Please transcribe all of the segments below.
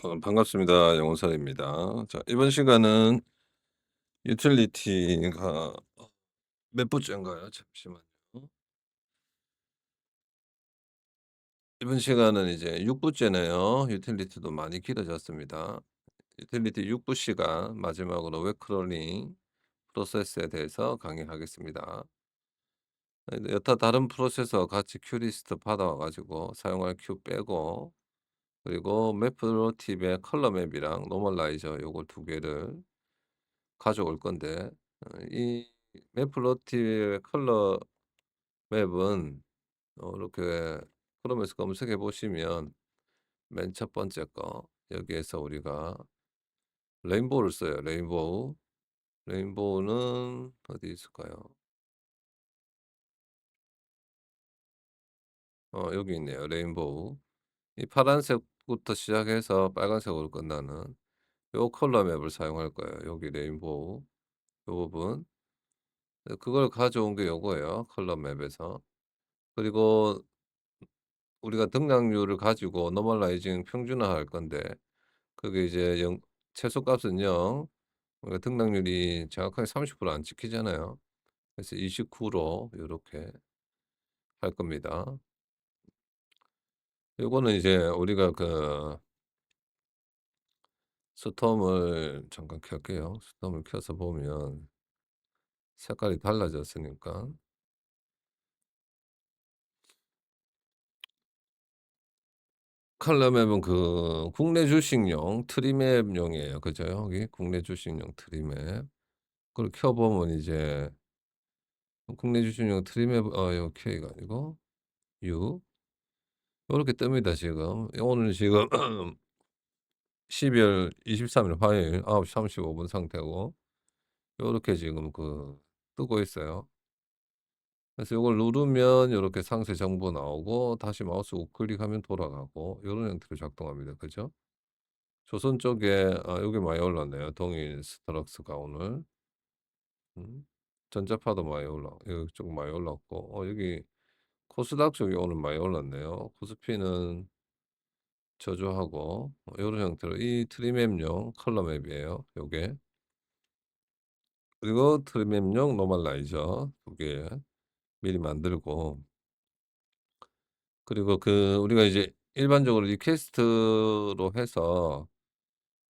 반갑습니다. 영원선입니다. 자, 이번 시간은 유틸리티가 몇 부째인가요? 잠시만요. 이번 시간은 이제 6 부째네요. 유틸리티도 많이 길어졌습니다. 유틸리티 6부 시간 마지막으로 웹 크롤링 프로세스에 대해서 강의하겠습니다. 여타 다른 프로세서 같이 큐리스트 받아와 가지고 사용할 큐 빼고, 그리고 매프로팁의 컬러 맵이랑 노멀라이저 요거 두 개를 가져올 건데, 이 매플로티의 컬러 맵은 이렇게 크롬에서 검색해 보시면 맨 첫 번째 거 여기에서 우리가 레인보우를 써요. 레인보우. 레인보우는 어디 있을까요? 여기 있네요. 레인보우. 이 파란색부터 시작해서 빨간색으로 끝나는 요 컬러 맵을 사용할 거예요. 여기 레인보우 요 부분. 그걸 가져온 게 요거예요, 컬러 맵에서. 그리고 우리가 등락률을 가지고 노멀라이징 평준화할 건데, 그게 이제 영 최소값은 0, 그러니까 등락률이 정확하게 30%안 찍히잖아요. 그래서 29로 요렇게 할 겁니다. 요거는 이제 우리가 스톰을 잠깐 켤게요. 스톰을 켜서 보면 색깔이 달라졌으니까. 컬러 맵은 국내 주식용 트리맵용이에요. 그죠? 여기 국내 주식용 트리맵. 그걸 켜 보면 이제 국내 주식용 트리맵, 요 K가 아니고 U 요렇게 뜹니다 지금. 오늘 지금 12월 23일 화요일 9시 35분 상태고, 요렇게 지금 뜨고 있어요. 그래서 요걸 누르면 요렇게 상세 정보 나오고, 다시 마우스 우클릭하면 돌아가고 요런 형태로 작동합니다. 그죠? 조선 쪽에 여기 많이 올랐네요. 동일 스타럭스가 오늘. 음. 전자파도 많이 이쪽 많이 올랐고, 여기 코스닥 쪽이 오늘 많이 올랐네요. 코스피는 저조하고, 요런 형태로 이 트리맵용 컬러 맵이에요, 요게. 그리고 트리맵용 노멀라이저 두 개 미리 만들고, 그리고 우리가 이제 일반적으로 리퀘스트로 해서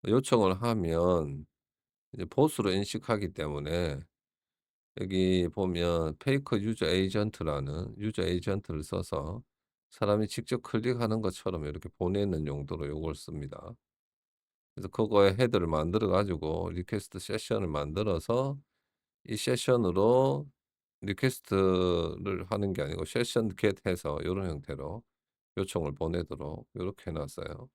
요청을 하면 이제 보스로 인식하기 때문에, 여기 보면 페이커 유저 에이전트라는 유저 에이전트를 써서 사람이 직접 클릭하는 것처럼 이렇게 보내는 용도로 요걸 씁니다. 그래서 그거에 헤더를 만들어 가지고 리퀘스트 세션을 만들어서 이 세션으로 리퀘스트를 하는 게 아니고 세션 겟 해서 요런 형태로 요청을 보내도록 요렇게 해 놨어요.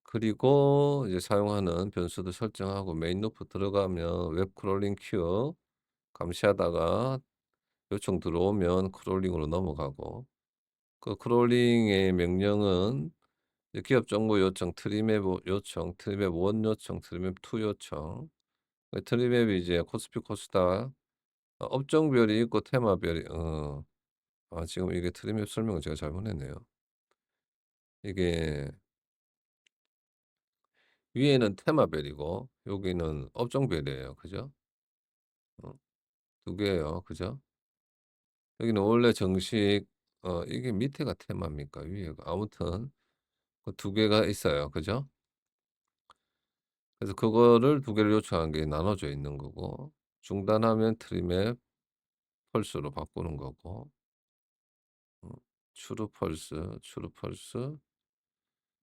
그리고 이제 사용하는 변수도 설정하고, 메인 루프 들어가면 웹 크롤링 큐 감시하다가 요청 들어오면 크롤링으로 넘어가고, 그 크롤링의 명령은 이제 기업 정보 요청, 트리맵 요청, 트리맵 1 요청, 트리맵 2 요청. 트리맵이 이제 코스피 코스닥 업종별이 있고 테마별이, 지금 이게 트리맵 설명을 제가 잘못했네요. 이게 위에는 테마별이고 여기는 업종별이에요. 그죠? 어 두 개예요. 그죠? 여기는 원래 정식, 이게 밑에가 테마입니까? 위에가, 아무튼 그 두 개가 있어요. 그죠? 그래서 그거를 두 개를 요청한 게 나눠져 있는 거고, 중단하면 트리맵 펄스로 바꾸는 거고, 어 추루 펄스, 추루 펄스.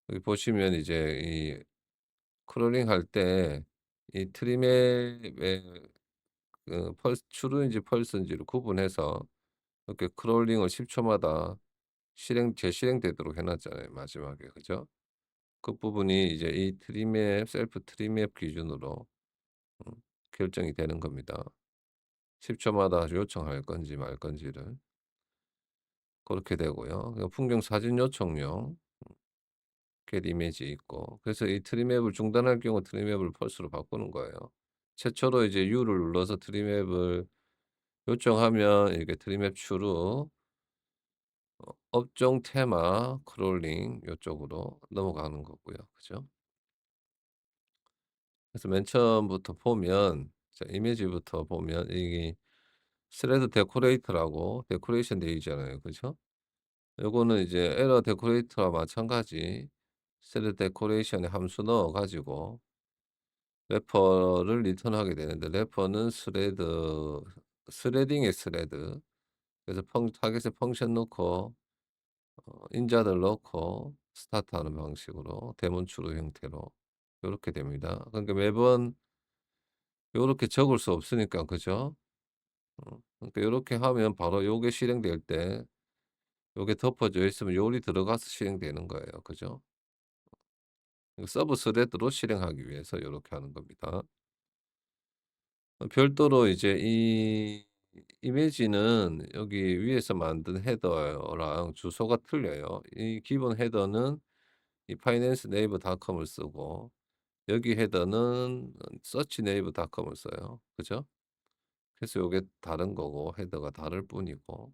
여기 보시면 이제 이 크롤링 할 때 이 트리맵의 펄스 추루인지 펄스인지를 구분해서 이렇게 크롤링을 10 초마다 재실행되도록 해 놨잖아요, 마지막에. 그죠? 그 부분이 이제 이 트리맵 셀프 트리맵 기준으로 음 결정이 되는 겁니다. 10 초마다 요청할 건지 말 건지를. 그렇게 되고요. 풍경 사진 요청용 get 이미지 있고, 그래서 이 트리맵을 중단할 경우 트리맵을 펄스로 바꾸는 거예요. 최초로 이제 U를 눌러서 트리맵을 요청하면 이렇게 트리맵 추루 업종 테마 크롤링 요쪽으로 넘어가는 거고요. 그죠? 그래서 맨 처음부터 보면 자 이미지부터 보면 이게 스레드 데코레이터라고 데코레이션 되어 있잖아요. 그죠? 요거는 이제 에러 데코레이터와 마찬가지 스레드 데코레이션의 함수 넣어 가지고 래퍼를 리턴하게 되는데 래퍼는 스레딩의 스레드 그래서 타겟에 펑션 넣고 인자들 넣고 스타트하는 방식으로 데몬 추루 형태로 요렇게 됩니다. 그러니까 매번 요렇게 적을 수 없으니까 그죠? 그러니까 요렇게 하면 바로 요게 실행될 때 요게 덮어져 있으면 요리 들어가서 실행되는 거예요. 그죠? 서브 스레드로 실행하기 위해서 요렇게 하는 겁니다. 별도로 이제 이 이미지는 여기 위에서 만든 헤더랑 주소가 틀려요. 이 기본 헤더는 이 파이낸스 네이버 닷컴을 쓰고 여기 헤더는 서치 네이버 닷컴을 써요. 그죠? 그래서 요게 다른 거고 헤더가 다를 뿐이고.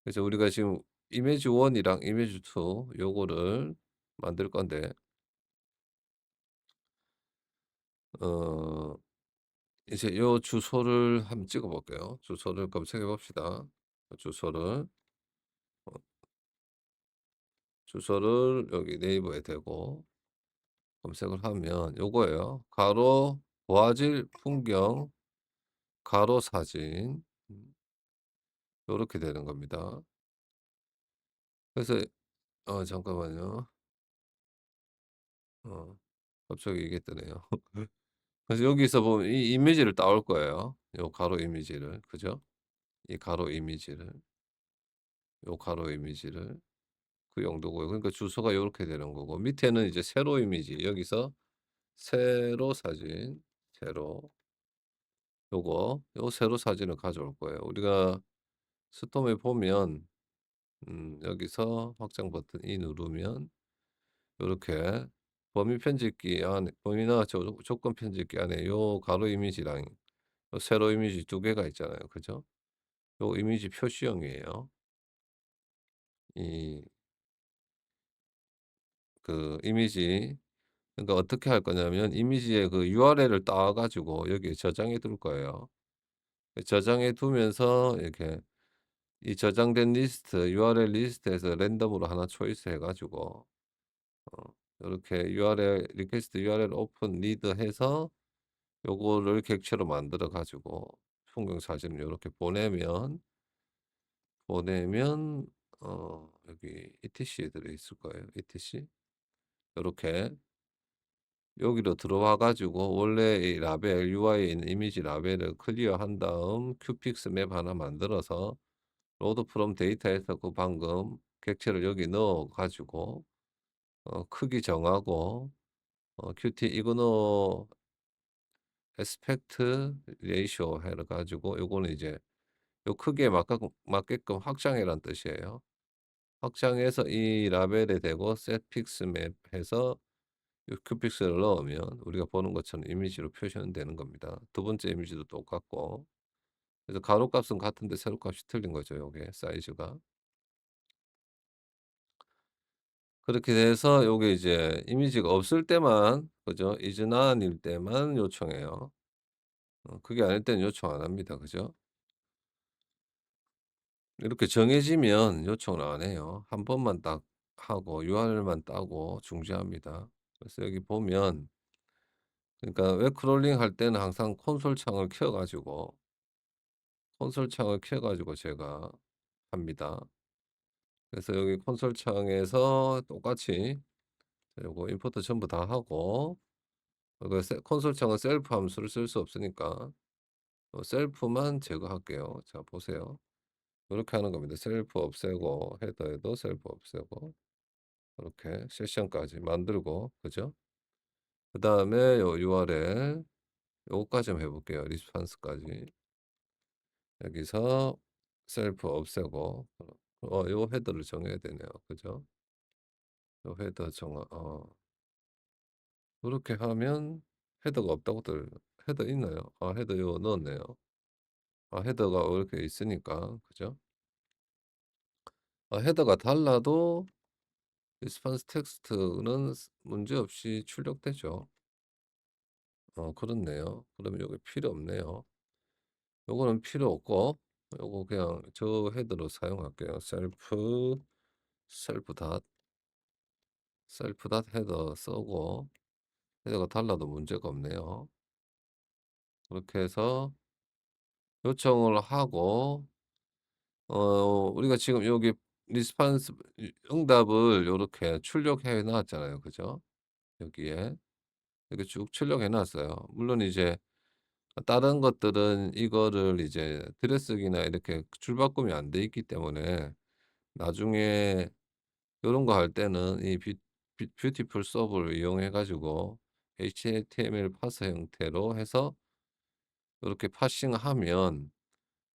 그래서 우리가 지금 이미지 1 이랑 이미지 2 요거를 만들 건데 어 이제 요 주소를 한번 찍어 볼게요. 주소를 검색해 봅시다. 주소를 어 주소를 여기 네이버에 대고 검색을 하면 요거예요. 가로 고화질 풍경 가로 사진 요렇게 되는 겁니다. 그래서 잠깐만요. 어 갑자기 이게 뜨네요. 그래서 여기서 보면 이 이미지를 따올 거예요. 요 가로 이미지를. 그죠? 이 가로 이미지를. 요 가로 이미지를. 그 용도고요. 그러니까 주소가 요렇게 되는 거고 밑에는 이제 세로 이미지 여기서 세로 사진 세로 요 세로 사진을 가져올 거예요. 우리가 스톰에 보면 여기서 확장 버튼 이 누르면 요렇게 범위 편집기 안에 범위나 조건 편집기 안에 요 가로 이미지랑 요 세로 이미지 두 개가 있잖아요. 그죠? 요 이미지 표시형이에요. 이 이미지 그러니까 어떻게 할 거냐면 이미지의 그 URL을 따 가지고 여기에 저장해 둘 거예요. 저장해 두면서 이렇게 이 저장된 리스트 URL 리스트에서 랜덤으로 하나 초이스해 가지고 요렇게 URL 리퀘스트 URL 오픈 리드 해서 요거를 객체로 만들어 가지고 풍경 사진을 요렇게 보내면 여기 etc에 들어 있을 거예요. etc 요렇게 여기로 들어와 가지고 원래 이 라벨 UI에 있는 이미지 라벨을 클리어한 다음 큐픽스 맵 하나 만들어서 로드 프롬 데이터에서 그 방금 객체를 여기 넣어 가지고 크기 정하고 큐티 이그노 애스펙트 레이시오 해 가지고 요거는 이제 요 크기에 맞게끔 확장해란 뜻이에요. 확장해서 이 라벨에 대고 set pix map 해서 요 큐픽스를 넣으면 우리가 보는 것처럼 이미지로 표시는 되는 겁니다. 두 번째 이미지도 똑같고. 그래서 가로값은 같은데 세로값이 틀린 거죠, 요게 사이즈가. 그렇게 돼서 요게 이제 이미지가 없을 때만 그죠? is none일 때만 요청해요. 그게 아닐 때는 요청 안 합니다. 그죠? 이렇게 정해지면 요청을 안 해요. 한 번만 딱 하고 URL만 따고 중지합니다. 그래서 여기 보면 그러니까 웹 크롤링 할 때는 항상 콘솔 창을 켜 가지고 제가 합니다. 그래서 여기 콘솔 창에서 똑같이 요거 임포트 전부 다 하고 콘솔 창은 셀프 함수를 쓸 수 없으니까 셀프만 제거할게요. 자 보세요. 이렇게 하는 겁니다. 셀프 없애고 헤더에도 셀프 없애고 이렇게 세션까지 만들고 그죠? 그다음에 요 URL 요거까지 좀 해 볼게요. 리스판스까지. 여기서 셀프 없애고 요 헤더를 정해야 되네요. 그죠? 요 헤더 정하 그렇게 하면 헤더가 없다고들 헤더 있나요? 헤더 요 넣었네요. 헤더가 이렇게 있으니까 그죠? 헤더가 달라도 리스폰스 텍스트는 문제없이 출력되죠. 그렇네요. 그러면 요게 필요 없네요. 요거는 필요 없고 요거 그냥 저 헤더로 사용할게요. 셀프 닷 헤더 쓰고 헤더가 달라도 문제가 없네요. 그렇게 해서 요청을 하고 우리가 지금 여기 리스판스 응답을 요렇게 출력해 놨잖아요. 그죠? 여기에 이렇게 쭉 출력해 놨어요. 물론 이제 다른 것들은 이거를 이제 들여쓰기나 이렇게 줄바꿈이 안 돼 있기 때문에 나중에 요런 거 할 때는 이 뷰티풀 서브를 이용해 가지고 HTML 파서 형태로 해서 요렇게 파싱하면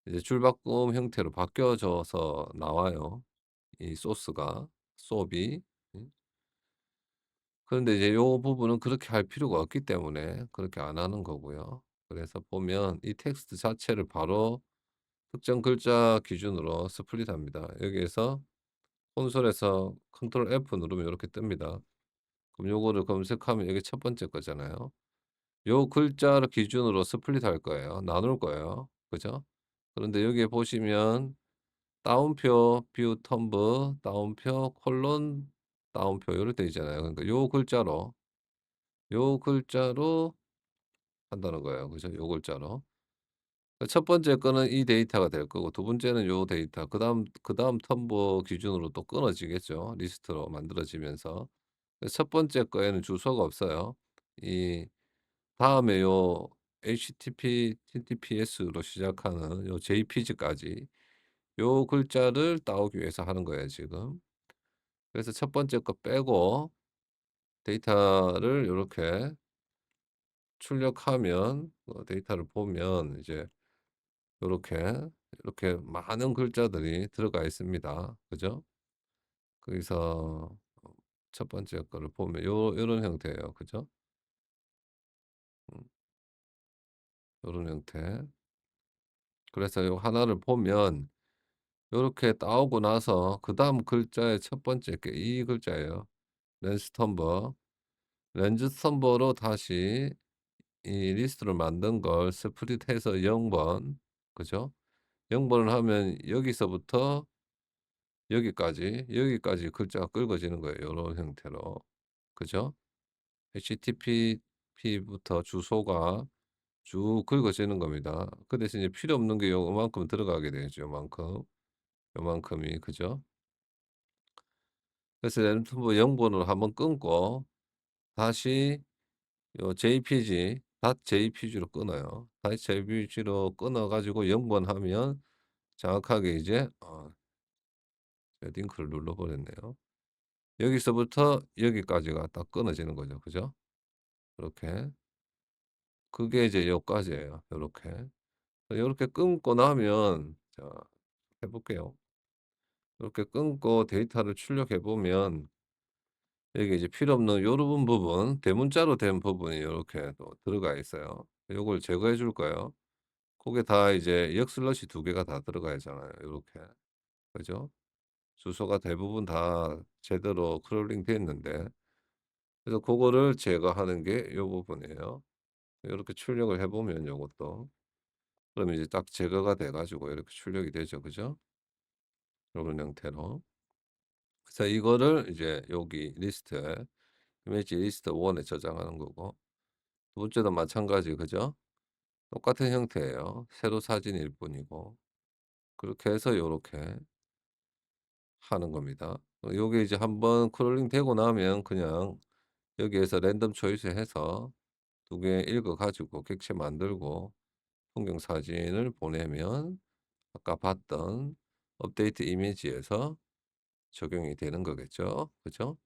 이제 줄바꿈 형태로 바뀌어져서 나와요, 이 소스가, 소스이. 음. 그런데 이제 요 부분은 그렇게 할 필요가 없기 때문에 그렇게 안 하는 거고요. 그래서 보면 이 텍스트 자체를 바로 특정 글자 기준으로 스플릿합니다. 여기에서 콘솔에서 컨트롤 F 누르면 요렇게 뜹니다. 그럼 요거를 검색하면 이게 첫 번째 거잖아요. 요 글자를 기준으로 스플릿할 거예요. 나눌 거예요. 그죠? 그런데 여기에 보시면 따옴표 뷰 텀브 따옴표 콜론 따옴표 요렇게 돼 있잖아요. 그러니까 요 글자로 한다는 거예요. 그죠? 요 글자로. 첫 번째 거는 이 데이터가 될 거고 두 번째는 요 데이터 그다음 텀보 기준으로 또 끊어지겠죠. 리스트로 만들어지면서. 첫 번째 거에는 주소가 없어요. 이 다음에 요 HTTPS로 시작하는 요 JPG까지 요 글자를 따오기 위해서 하는 거예요, 지금. 그래서 첫 번째 거 빼고 데이터를 요렇게 출력하면 데이터를 보면 이제 요렇게, 이렇게 많은 글자들이 들어가 있습니다. 그죠? 거기서 첫 번째 거를 보면 요런 형태예요. 그죠? 음 요런 형태. 그래서 요 하나를 보면 요렇게 따오고 나서 그다음 글자의 첫 번째 게 이 글자예요. 렌스 텀버. 렌즈 텀버로 다시 이 리스트를 만든 걸 스플릿해서 0 번, 그죠? 0 번을 하면 여기서부터 여기까지 글자가 긁어지는 거예요, 요런 형태로. 그죠? HTTP부터 주소가 쭉 긁어지는 겁니다. 그 대신 이제 필요 없는 게 요만큼 들어가게 되죠, 요만큼. 요만큼이. 그죠? 그래서 랜덤 0 번으로 한번 끊고 다시 요 JPG .jpg로 끊어요. 다시 JPG로 끊어 가지고 0번 하면 정확하게 이제 제가 링크를 눌러 버렸네요. 여기서부터 여기까지가 딱 끊어지는 거죠. 그죠? 이렇게. 그게 이제 여기까지예요. 요렇게. 요렇게 끊고 나면 자 해 볼게요. 이렇게 끊고 데이터를 출력해 보면 여기 이제 필요 없는 요런 부분 대문자로 된 부분이 요렇게 또 들어가 있어요. 요걸 제거해 줄 거예요. 그게 다 이제 역슬러시 두 개가 다 들어가 있잖아요 요렇게. 그죠? 주소가 대부분 다 제대로 크롤링 됐는데 그래서 고거를 제거하는 게 요 부분이에요. 요렇게 출력을 해 보면 요것도 그러면 이제 딱 제거가 돼 가지고 이렇게 출력이 되죠. 그죠? 요런 형태로. 그래서 이거를 이제 여기 리스트에 이미지 리스트 1에 저장하는 거고 두 번째도 마찬가지 그죠? 똑같은 형태예요. 세로 사진일 뿐이고. 그렇게 해서 요렇게 하는 겁니다. 요게 이제 한번 크롤링 되고 나면 그냥 여기에서 랜덤 초이스 해서 두 개 읽어 가지고 객체 만들고 풍경 사진을 보내면 아까 봤던 업데이트 이미지에서 적용이 되는 거겠죠. 그죠?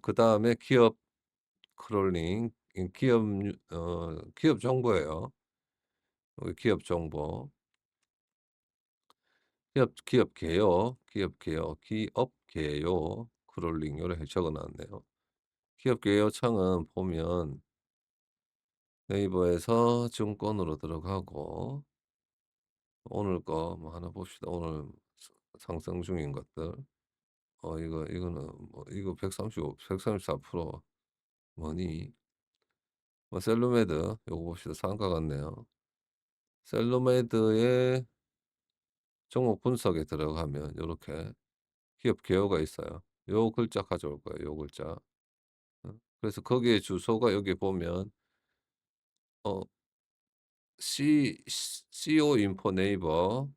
그다음에 기업 크롤링 기업 정보예요. 여기 기업 정보. 기업 개요 크롤링 요렇게 적어 놨네요. 기업 개요 창은 보면 네이버에서 증권으로 들어가고 오늘 거 뭐 하나 봅시다. 오늘 상승 중인 것들. 이거는 뭐 이거 135 134% 뭐니? 뭐 셀루메드 요거 봅시다. 상가 같네요. 셀루메드의 종목 분석에 들어가면 요렇게 기업 개요가 있어요. 요 글자 가져올 거예요, 요 글자. 그래서 거기에 주소가 여기 보면 어 CO 인포 네이버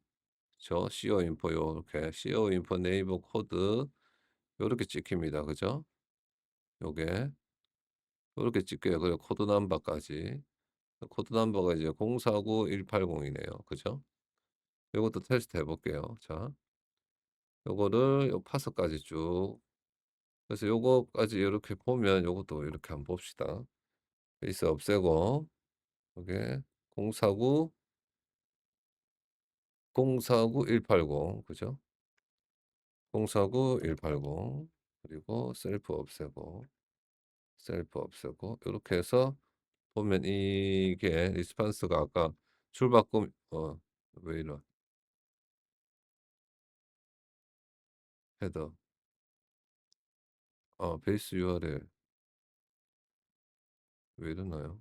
CO 인포 요렇게 CO 인포 네이버 코드 요렇게 찍힙니다. 그죠? 요게 요렇게 찍혀요. 그리고 코드 넘버까지. 코드 넘버가 이제 049180 이네요. 그죠? 요것도 테스트 해 볼게요. 자, 요거를 요 파스까지 쭉 그래서 요거까지 요렇게 보면 요것도 이렇게 한번 봅시다. 베이스 없애고 요게 049 049180 그죠? 049180 그리고 셀프 없애고 셀프 없애고 요렇게 해서 보면 이게 리스판스가 아까 줄바꿈 왜 이러 헤더 베이스 URL 왜 이러나요?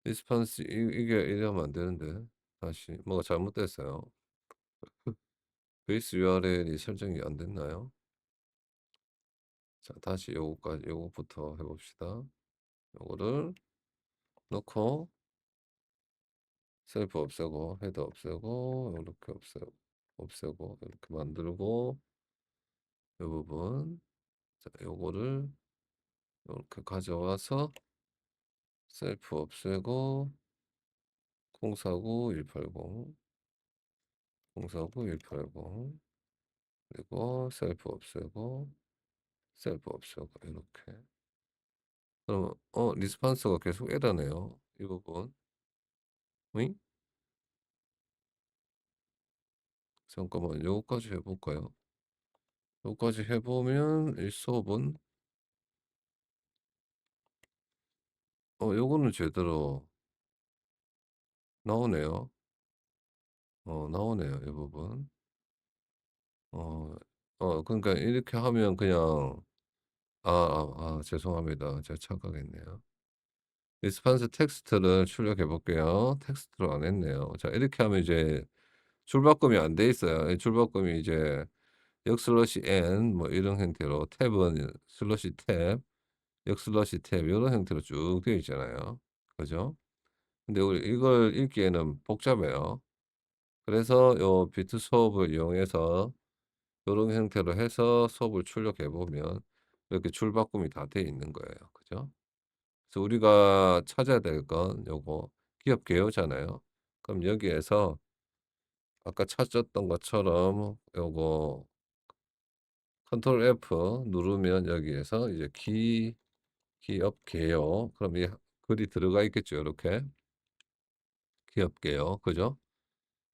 리스판스 이게 이러면 안 되는데 다시 뭐가 잘못됐어요. 베이스 URL이 설정이 안 됐나요? 자, 다시 요거까지 요거부터 해 봅시다. 요거를 넣고 셀프 없애고 헤더 없애고 요렇게 없애고 이렇게 만들고 요 부분 자 요거를 요렇게 가져와서 셀프 없애고 049180 049180 그리고 셀프 없애고 셀프 없애고 이렇게 그러면 리스판스가 계속 에러네요. 이 부분. 응? 잠깐만 요거까지 해 볼까요? 요거까지 해 보면 이 수업은 요거는 제대로 나오네요. 나오네요, 이 부분. 어 그러니까 이렇게 하면 그냥 죄송합니다. 제가 착각했네요. 리스판스 텍스트를 출력해 볼게요. 텍스트로 안 했네요. 자, 이렇게 하면 이제 줄바꿈이 안 돼 있어요. 이 줄바꿈이 이제 역슬러시 n 뭐 이런 형태로 탭은 슬러시 탭, 역슬러시 탭 요런 형태로 쭉 되어 있잖아요. 그죠? 근데 우리 이걸 읽기에는 복잡해요. 그래서 요 비트 수업을 이용해서 요런 형태로 해서 수업을 출력해 보면 이렇게 줄바꿈이 다 돼 있는 거예요. 그죠? 그래서 우리가 찾아야 될 건 요거 기업 개요잖아요. 그럼 여기에서 아까 찾았던 것처럼 요거 컨트롤 F 누르면 여기에서 이제 기업 개요. 그럼 이 글이 들어가 있겠죠. 요렇게. 기업 개요. 그죠?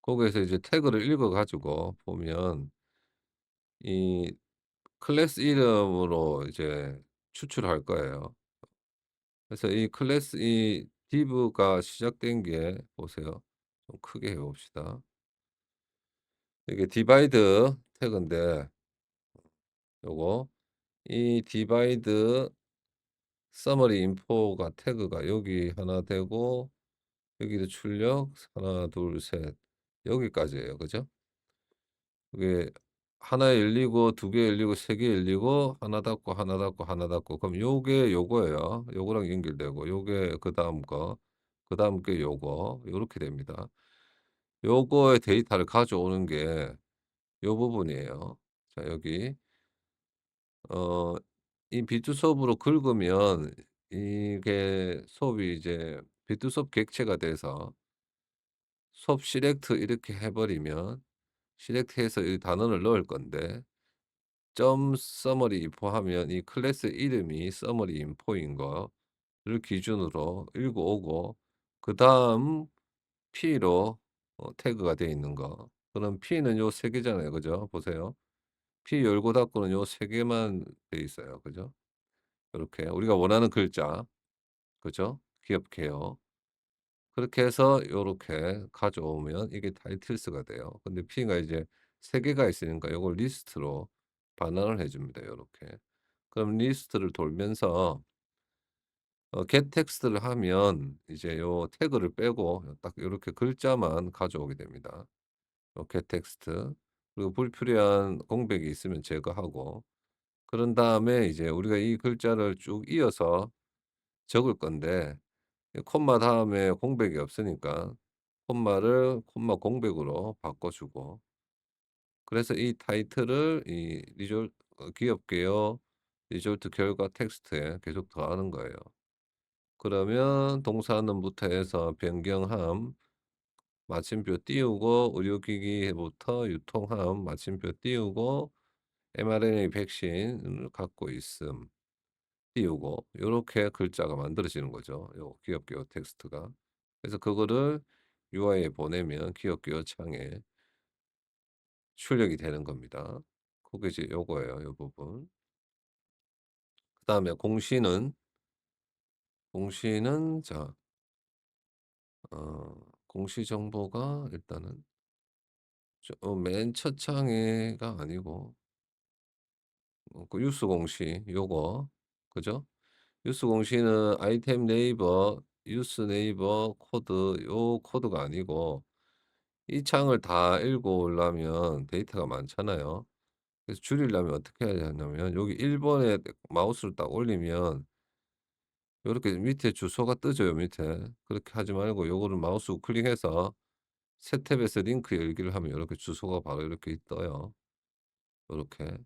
거기에서 이제 태그를 읽어 가지고 보면 이 클래스 이름으로 이제 추출할 거예요. 그래서 이 클래스 이 div가 시작된 게 보세요. 좀 크게 해 봅시다. 이게 divide 태그인데 요거 이 divide summary info가 태그가 여기 하나 되고 여기도 출력 하나 둘 셋 여기까지예요. 그죠? 그게 하나 열리고 두 개 열리고 세 개 열리고 하나 닫고 하나 닫고 하나 닫고 그럼 요게 요거예요. 요거랑 연결되고 요게 그다음 거 그다음 게 요거 요렇게 됩니다. 요거의 데이터를 가져오는 게 요 부분이에요. 자, 여기 어 이 비트 수업으로 긁으면 이게 수업이 이제 비트 수업 객체가 돼서 수업 시렉트 이렇게 해 버리면 시렉트해서 이 단원을 넣을 건데 점 서머리 인포하면 이 클래스 이름이 서머리 인포인 거를 기준으로 읽어 오고 그다음 P로 태그가 되어 있는 거. 그럼 P는 요 세 개잖아요. 그죠? 보세요. P 열고 닫고는 요 세 개만 돼 있어요. 그죠? 요렇게 우리가 원하는 글자. 그죠? 기업 개요. 그렇게 해서 요렇게 가져오면 이게 타이틀스가 돼요. 근데 P가 이제 세 개가 있으니까 요걸 리스트로 반환을 해 줍니다 요렇게. 그럼 리스트를 돌면서 get 텍스트를 하면 이제 요 태그를 빼고 딱 요렇게 글자만 가져오게 됩니다. 요 get 텍스트. 그리고 불필요한 공백이 있으면 제거하고 그런 다음에 이제 우리가 이 글자를 쭉 이어서 적을 건데 이 콤마 다음에 공백이 없으니까 콤마를 콤마 공백으로 바꿔 주고 그래서 이 타이틀을 이 귀엽게요 리졸트 결과 텍스트에 계속 더하는 거예요. 그러면 동사는부터 해서 변경함, 마침표 띄우고 의료기기부터 유통함, 마침표 띄우고 mRNA 백신을 갖고 있음 띄우고 요렇게 글자가 만들어지는 거죠. 요 기업기호 텍스트가. 그래서 그거를 UI에 보내면 기업기호 창에 출력이 되는 겁니다. 그게 이제 요거예요, 요 부분. 그다음에 공시는 자 공시 정보가 일단은 맨 첫 창에가 아니고 그 뉴스 공시 요거 그죠? 뉴스 공시는 아이템 네이버, 뉴스 네이버 코드 요 코드가 아니고 이 창을 다 읽어오려면 데이터가 많잖아요. 그래서 줄이려면 어떻게 해야 하냐면 여기 1 번에 마우스를 딱 올리면 요렇게 밑에 주소가 뜨죠, 요 밑에. 그렇게 하지 말고 요거를 마우스 우클릭해서 새 탭에서 링크 열기를 하면 요렇게 주소가 바로 이렇게 떠요. 요렇게.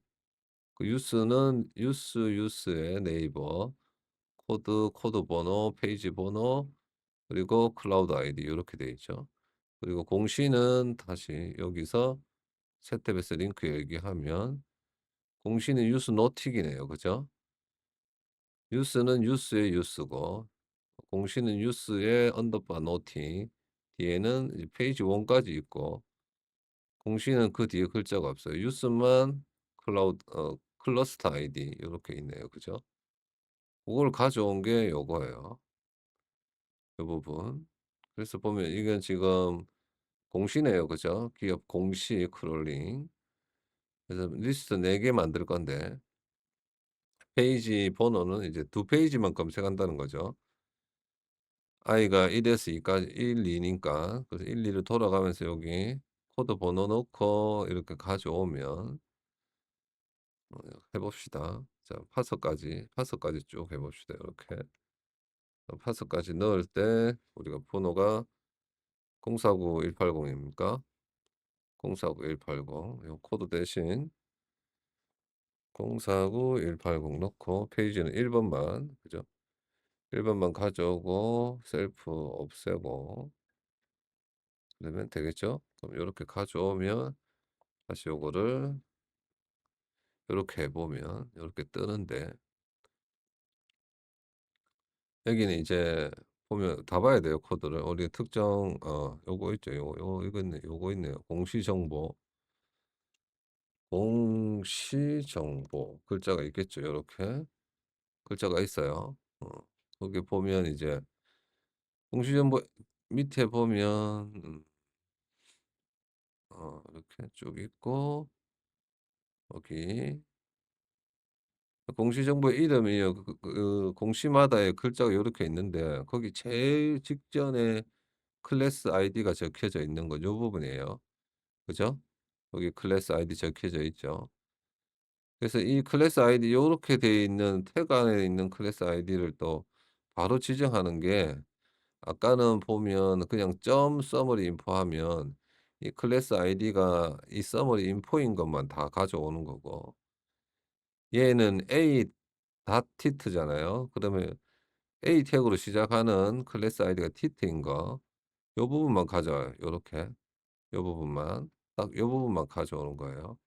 그 뉴스의 네이버, 코드 번호, 페이지 번호, 그리고 클라우드 아이디 요렇게 돼 있죠. 그리고 공시는 다시 여기서 새 탭에서 링크 열기 하면 공시는 뉴스 노틱이네요. 그죠? 뉴스는 뉴스의 뉴스고 공시는 뉴스의 언더바 노틱 뒤에는 이제 페이지 1 까지 있고 공시는 그 뒤에 글자가 없어요. 뉴스만 클러스터 아이디 요렇게 있네요. 그죠? 그걸 가져온 게 요거예요. 요 부분. 그래서 보면 이건 지금 공시네요. 그죠? 기업 공시 크롤링. 그래서 리스트 4개 만들 건데 페이지 번호는 이제 두 페이지만 검색한다는 거죠. i가 1 에서 2 까지 1, 2 니까 그래서 1, 2를 돌아가면서 여기 코드 번호 넣고 이렇게 가져오면 해 봅시다. 자 파서까지 쭉 해 봅시다. 요렇게. 파서까지 넣을 때 우리가 번호가 049180 입니까? 049180 요 코드 대신 049180 넣고 페이지는 1 번만 그죠? 1 번만 가져오고 셀프 없애고 그러면 되겠죠? 그럼 요렇게 가져오면 다시 요거를 요렇게 해 보면 요렇게 뜨는데 여기는 이제 보면 다 봐야 돼요 코드를. 우리 특정 요거 있죠. 요거 있네요. 공시정보 글자가 있겠죠. 요렇게 글자가 있어요. 거기 보면 이제 공시정보 밑에 보면 이렇게 쭉 있고 여기 공시정보 이름이요. 공시마다의 글자가 요렇게 있는데 거기 제일 직전에 클래스 아이디가 적혀져 있는 건 요 부분이에요. 그죠? 거기 클래스 아이디 적혀져 있죠. 그래서 이 클래스 아이디 요렇게 돼 있는 태그 안에 있는 클래스 아이디를 또 바로 지정하는 게 아까는 보면 그냥 점 서머리 인포 하면 이 클래스 아이디가 이 서머리 인포인 것만 다 가져오는 거고 얘는 A tit잖아요. 그러면 A 태그로 시작하는 클래스 아이디가 tit인 거 요 부분만 가져와요. 요렇게. 요 부분만. 딱 요 부분만 가져오는 거예요.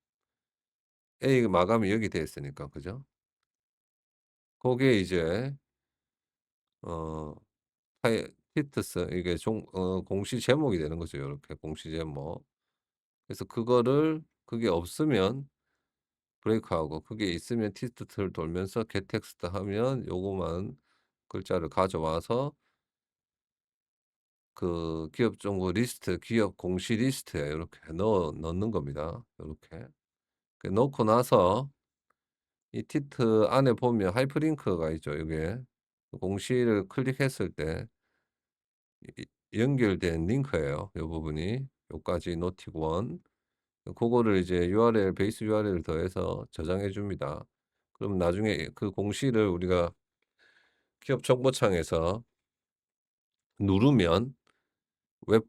A 마감이 여기 돼 있으니까. 그죠? 고게 이제 어 타이 티트스 이게 공시 제목이 되는 거죠. 요렇게 공시 제목. 그래서 그게 없으면 브레이크하고 그게 있으면 티트를 돌면서 get text 하면 요거만 글자를 가져와서 그 기업 정보 리스트, 기업 공시 리스트에 요렇게 넣는 겁니다. 요렇게. 그 넣고 나서 이 티트 안에 보면 하이퍼링크가 있죠, 이게. 공시를 클릭했을 때 연결된 링크예요, 요 부분이. 요까지 노티그 1. 고거를 이제 URL 베이스 URL을 더해서 저장해 줍니다. 그럼 나중에 그 공시를 우리가 기업 정보창에서 누르면 웹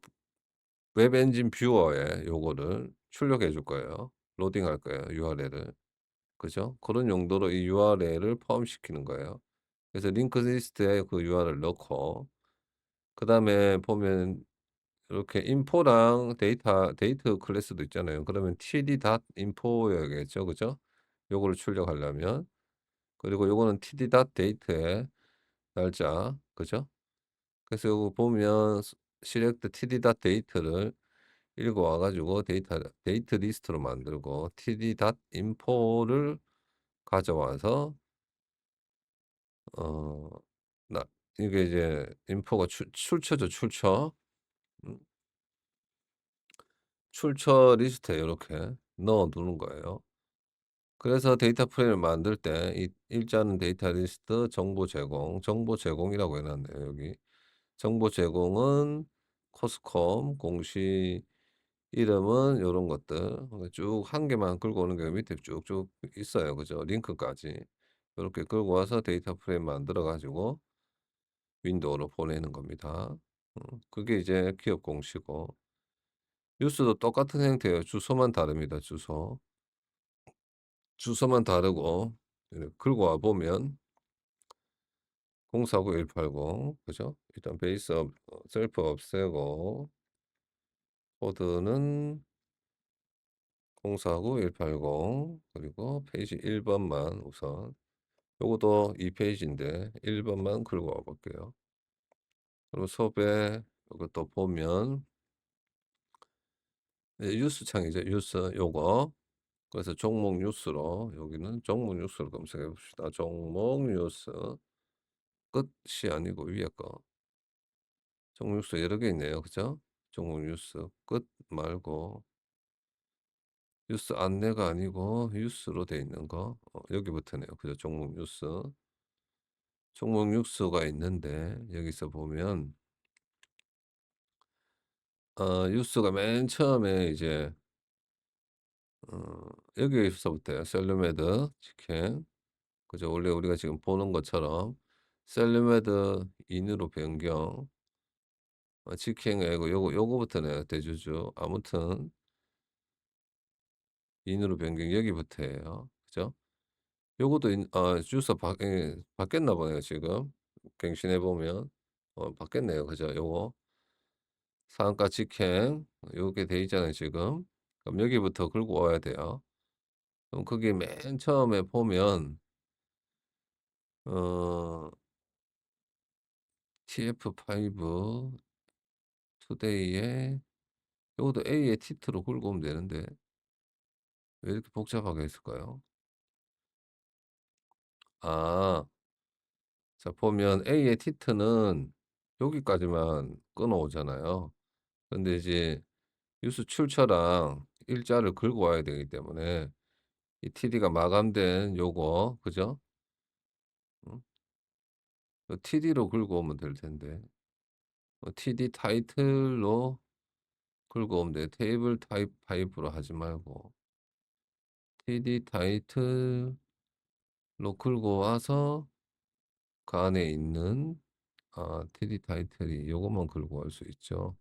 웹 엔진 뷰어에 요거를 출력해 줄 거예요. 로딩할 거예요, URL을. 그죠? 그런 용도로 이 URL을 포함시키는 거예요. 그래서 링크 리스트에 그 URL 넣고 그다음에 보면 이렇게 인포랑 데이터 클래스도 있잖아요. 그러면 td.info여야겠죠. 그죠? 요거를 출력하려면. 그리고 요거는 td.date의 날짜. 그죠? 그래서 요거 보면 select td.date를 읽어 와 가지고 데이트 리스트로 만들고 td.info를 가져와서 어 나 이게 이제 인포가 출처죠, 출처. 음 출처 리스트에 요렇게 넣어 두는 거예요. 그래서 데이터 프레임을 만들 때 이 일자는 데이터 리스트 정보 제공이라고 해 놨네요, 여기. 정보 제공은 코스콤 공시 이름은 요런 것들 쭉 한 개만 긁어 오는 게 밑에 쭉쭉 있어요. 그죠? 링크까지. 요렇게 끌고 와서 데이터 프레임 만들어 가지고 윈도우로 보내는 겁니다. 그게 이제 기업 공시고 뉴스도 똑같은 형태예요. 주소만 다릅니다, 주소. 주소만 다르고 이렇게 긁어 와 보면 049180 그죠? 일단 베이스 셀프 없애고 코드는 049180 그리고 페이지 1 번만 우선 요것도 이 페이지인데 1 번만 긁어 와 볼게요. 그리고 수업에 요것도 보면 뉴스 창이죠. 뉴스 요거. 그래서 종목 뉴스로 여기는 종목 뉴스로 검색해 봅시다. 종목 뉴스 끝이 아니고 위에 거. 종목 뉴스 여러 개 있네요. 그죠? 종목 뉴스 끝 말고 뉴스 안내가 아니고 뉴스로 돼 있는 거 여기부터네요. 그죠? 종목 뉴스. 종목 뉴스가 있는데 여기서 보면 뉴스가 맨 처음에 이제 여기서부터요. 셀러메드 직행. 그죠? 원래 우리가 지금 보는 것처럼 셀러메드 인으로 변경. 직행 에고 요거부터네요. 대주주. 아무튼 인으로 변경 여기부터예요. 그죠? 요것도 주소 바뀌었나 보네요 지금. 갱신해 보면. 바뀌었네요. 그죠? 요거. 상한가 직행 요게 돼 있잖아요 지금. 그럼 여기부터 긁고 와야 돼요. 그럼 거기 맨 처음에 보면 어 TF5 투데이에 요것도 A에 티트로 긁고 오면 되는데 왜 이렇게 복잡하게 했을까요? 아. 자 보면 A의 티트는 여기까지만 끊어 오잖아요. 근데 이제 뉴스 출처랑 일자를 긁어 와야 되기 때문에 이 TD가 마감된 요거 그죠? 음. TD로 긁어 오면 될 텐데. TD 타이틀로 긁어 오면 돼요. 테이블 타입으로 하지 말고 TD 타이틀로 긁어 와서 그 안에 있는 TD 타이틀이 요것만 긁어 올 수 있죠.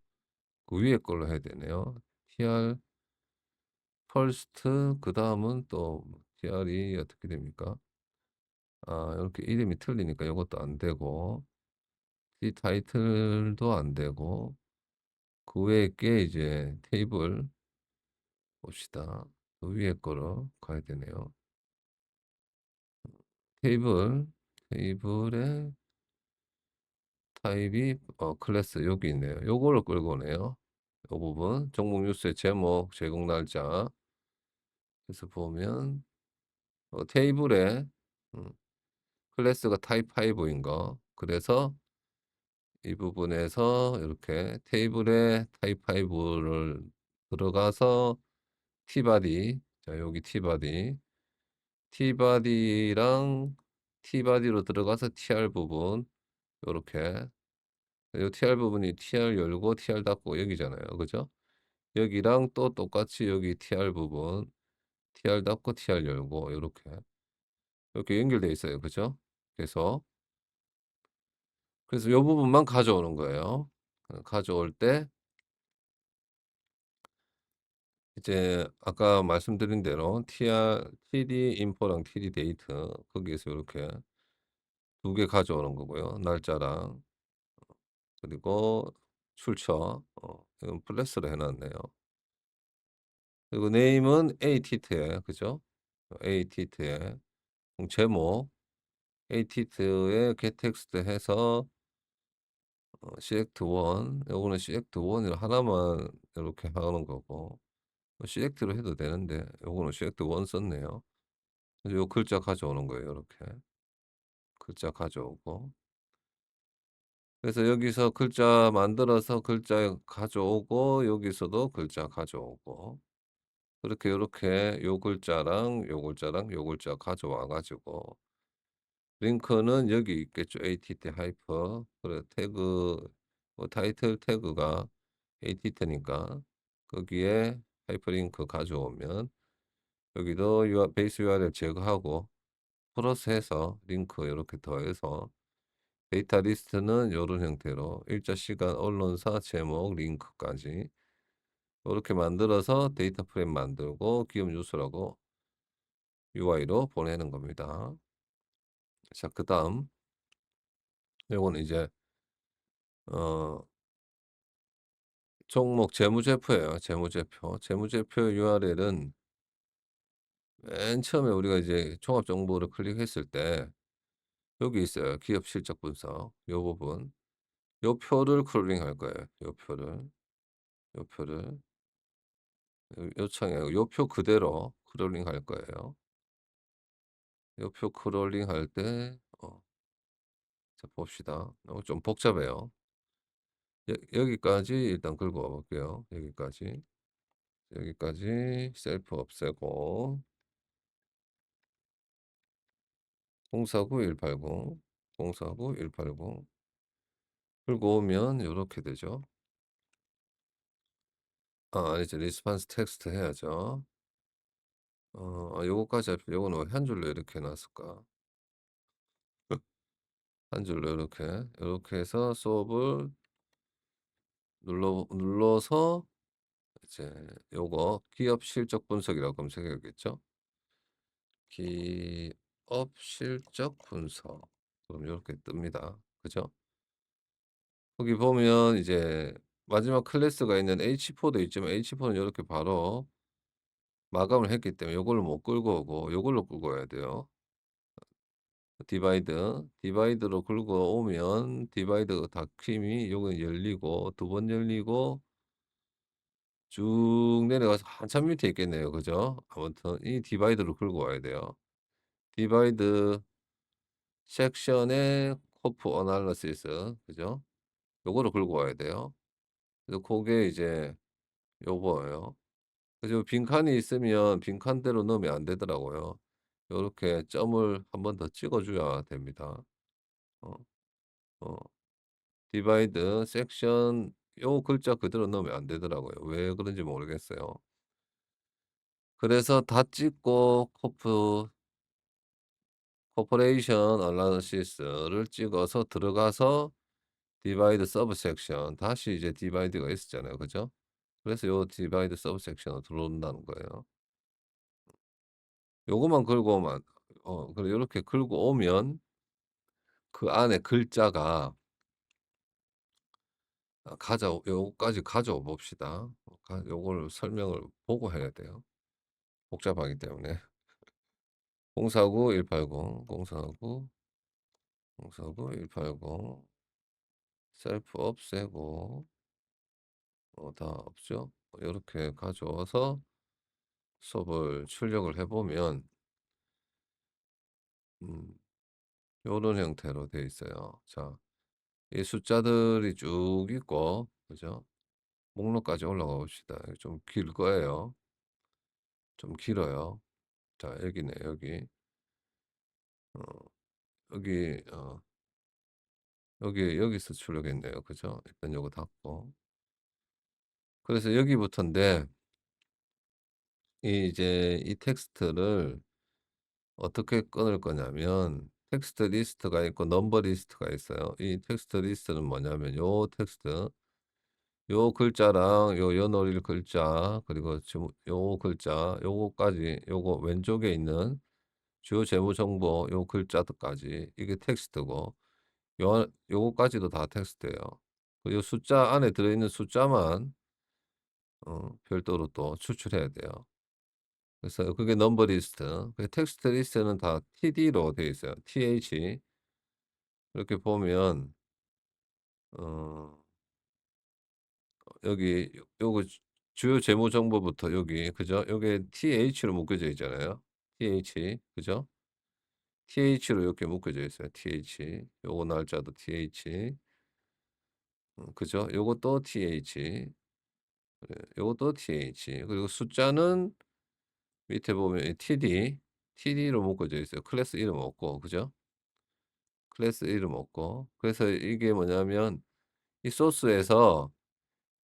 그 위에 걸로 해야 되네요. TR 퍼스트 그다음은 또 TR이 어떻게 됩니까? 이렇게 이름이 틀리니까 요것도 안 되고 이 타이틀도 안 되고 그 외에 게 이제 테이블 봅시다. 그 위에 거로 가야 되네요. 테이블에 타입이 클래스 여기 있네요. 요거를 끌고 오네요. 요 부분 종목 뉴스의 제목, 제공 날짜 그래서 보면 테이블에 음 클래스가 타입 5인 거. 그래서 이 부분에서 이렇게 테이블에 타입5를 들어가서 T바디, 자 여기 T바디, T바디랑 T바디로 들어가서 TR 부분 요렇게, 요 TR 부분이 TR 열고 TR 닫고 여기잖아요. 그죠? 여기랑 또 똑같이 여기 TR 부분 TR 닫고 TR 열고 요렇게, 이렇게 연결돼 있어요. 그죠? 그래서 요 부분만 가져오는 거예요. 가져올 때 이제 아까 말씀드린 대로 TD 인포랑 TD 데이트 거기에서 요렇게 두 개 가져오는 거고요. 날짜랑 그리고 출처, 이건 플렉스로 해 놨네요. 그리고 네임은 ATT에 그죠? ATT에 제목 ATT에 getText 해서 select one, 요거는 select one을 하나만 이렇게 하는 거고, select로 해도 되는데 요거는 select one 썼네요. 그래서 요 글자 가져오는 거예요. 요렇게 글자 가져오고, 그래서 여기서 글자 만들어서 글자 가져오고 여기서도 글자 가져오고, 그렇게 요렇게 요 글자랑 요 글자랑 요 글자 가져와 가지고 링크는 여기 있겠죠. att 하이퍼 그래 태그, 타이틀 태그가 att니까 거기에 하이퍼링크 가져오면 여기도 베이스 URL 제거하고 플러스해서 링크 이렇게 더해서 데이터 리스트는 요런 형태로 일자, 시간, 언론사, 제목, 링크까지 요렇게 만들어서 데이터 프레임 만들고 기업 뉴스라고 UI로 보내는 겁니다. 자, 그다음 요거는 이제 어 종목 재무제표예요. 재무제표. 재무제표 URL은 맨 처음에 우리가 이제 종합 정보를 클릭했을 때 여기 있어요. 기업 실적 분석 요 부분. 요 표를 크롤링할 거예요. 요 표를. 요 표를 요청해 요 표 그대로 크롤링할 거예요. 요 표 크롤링할 때 자 봅시다. 좀 복잡해요. 여기까지 일단 긁어 와 볼게요. 여기까지. 여기까지 셀프 없애고 049180, 049180 긁어 오면 요렇게 되죠. 아니죠. 리스폰스 텍스트 해야죠. 요거까지 요거는 왜 한 줄로 이렇게 해 놨을까? 한 줄로 요렇게 해서 수업을 눌러서 이제 요거 기업 실적 분석이라고 검색해야겠죠? 기업 실적 분석. 그럼 요렇게 뜹니다. 그죠? 거기 보면 이제 마지막 클래스가 있는 H4도 있지만 H4는 요렇게 바로 마감을 했기 때문에 요걸로 못 끌고 오고 요걸로 끌고 와야 돼요. 디바이드로 긁어 오면 디바이드 닫힘이 요건 열리고 두 번 열리고 쭉 내려가서 한참 밑에 있겠네요. 그죠? 아무튼 이 디바이드로 긁어 와야 돼요. 디바이드 섹션의 코프 어널리시스 그죠? 요거를 긁어 와야 돼요. 그래서 고게 이제 요거예요. 그래서 빈칸이 있으면 빈칸대로 넣으면 안 되더라고요. 요렇게 점을 한 번 더 찍어 줘야 됩니다. 어 어 디바이드 섹션 요 글자 그대로 넣으면 안 되더라고요. 왜 그런지 모르겠어요. 그래서 다 찍고 코퍼레이션 어널리시스를 찍어서 들어가서 디바이드 서브 섹션 다시 이제 디바이드가 있었잖아요. 그죠? 그래서 요 디바이드 서브 섹션으로 들어온다는 거예요. 요거만 긁어 오면 그래 요렇게 긁어 오면 그 안에 글자가 요거까지 가져오 봅시다. 요걸 설명을 보고 해야 돼요. 복잡하기 때문에. 049180, 049, 049180 셀프 없애고 다 없죠? 요렇게 가져와서 수업을 출력을 해 보면 음 요런 형태로 돼 있어요. 자 이 숫자들이 쭉 있고 그죠? 목록까지 올라가 봅시다. 좀 길 거예요. 좀 길어요. 자 여기네 여기. 어 여기 여기서 출력했네요. 그죠? 일단 요거 닫고. 그래서 여기부터인데 이제 이 텍스트를 어떻게 끊을 거냐면 텍스트 리스트가 있고 넘버 리스트가 있어요. 이 텍스트 리스트는 뭐냐면 요 텍스트 요 글자랑 요 연어릴 글자 그리고 지금 요 글자 요거까지 요거 왼쪽에 있는 주요 재무 정보 요 글자들까지 이게 텍스트고 요거까지도 다 텍스트예요. 요 숫자 안에 들어있는 숫자만 별도로 또 추출해야 돼요. 그래서 그게 넘버 리스트. 그 텍스트 리스트는 다 TD로 되어 있어요. TH 이렇게 보면 어 여기 요거 주요 재무 정보부터 여기 그죠? 요게 TH로 묶여져 있잖아요. TH 그죠? TH로 이렇게 묶여져 있어요. TH 요거 날짜도 TH 그죠? 요것도 TH 예 요것도 TH 그리고 숫자는 밑에 보면 이 TD로 묶어져 있어요. 클래스 이름 없고 그죠? 클래스 이름 없고 그래서 이게 뭐냐면 이 소스에서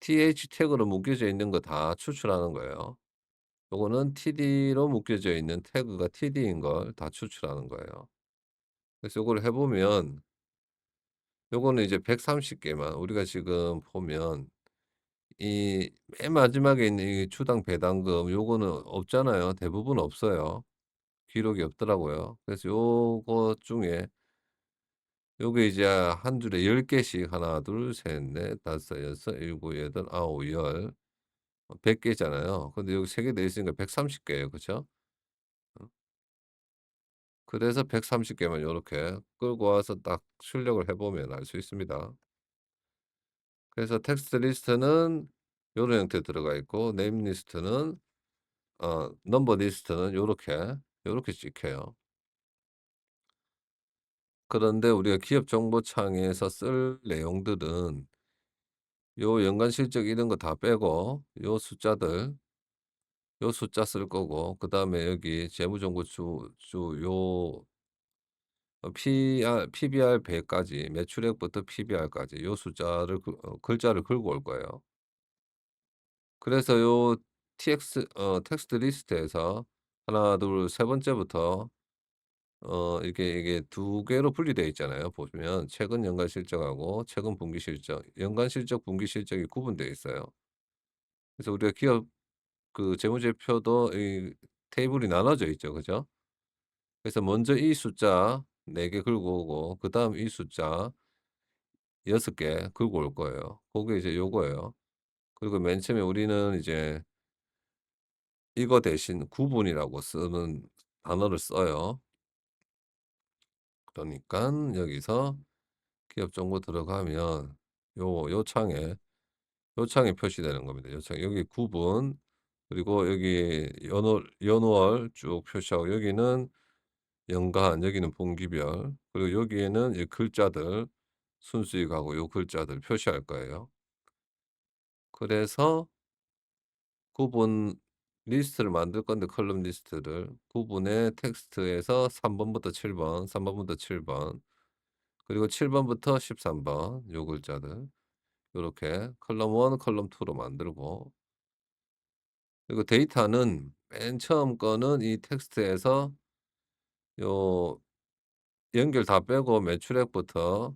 th 태그로 묶여져 있는 거 다 추출하는 거예요. 요거는 td로 묶여져 있는 태그가 td인 걸 다 추출하는 거예요. 그래서 요거를 해 보면 요거는 이제 130 개만 우리가 지금 보면 이 맨 마지막에 있는 이 주당 배당금 요거는 없잖아요. 대부분 없어요. 기록이 없더라고요. 그래서 요거 중에 요게 이제 한 줄에 10 개씩 하나 둘 셋 넷 다섯 여섯 일곱 여덟 아홉 열 100 개잖아요. 근데 여기 3개 돼 있으니까 130 개예요. 그죠? 어 그래서 130 개만 요렇게 끌고 와서 딱 출력을 해 보면 알 수 있습니다. 그래서 텍스트 리스트는 요런 형태로 들어가 있고 네임 리스트는 넘버 리스트는 요렇게 찍혀요. 그런데 우리가 기업 정보창에서 쓸 내용들은 요 연간 실적 이런 거 다 빼고 요 숫자 쓸 거고 그다음에 여기 재무정보 요 PBR 100 까지 매출액부터 PBR까지 요 숫자를 글자를 긁어 올 거예요. 그래서 요 텍스트 리스트에서 하나 둘 세 번째부터 이게 두 개로 분리되어 있잖아요. 보시면 최근 연간 실적하고 최근 분기 실적, 연간 실적, 분기 실적이 구분되어 있어요. 그래서 우리가 기업 그 재무제표도 이 테이블이 나눠져 있죠. 그죠? 그래서 먼저 이 숫자 4개 긁어 오고 그다음 이 숫자 6개 긁어 올 거예요. 그게 이제 요거예요. 그리고 맨 처음에 우리는 이제 이거 대신 구분이라고 쓰는 단어를 써요. 그러니깐 여기서 기업 정보 들어가면 요 창에 표시되는 겁니다. 요 창 여기 구분 그리고 여기 연월 쭉 표시하고 여기는 연간 여기는 분기별 그리고 여기에는 이 글자들 순수익하고 요 글자들 표시할 거예요. 그래서 구분 리스트를 만들 건데 컬럼 리스트를 구분의 텍스트에서 3 번부터 7 번, 3 번부터 7번 그리고 7 번부터 13번 요 글자들 요렇게 컬럼 1, 컬럼 2로 만들고 그리고 데이터는 맨 처음 거는 이 텍스트에서 요 연결 다 빼고 매출액부터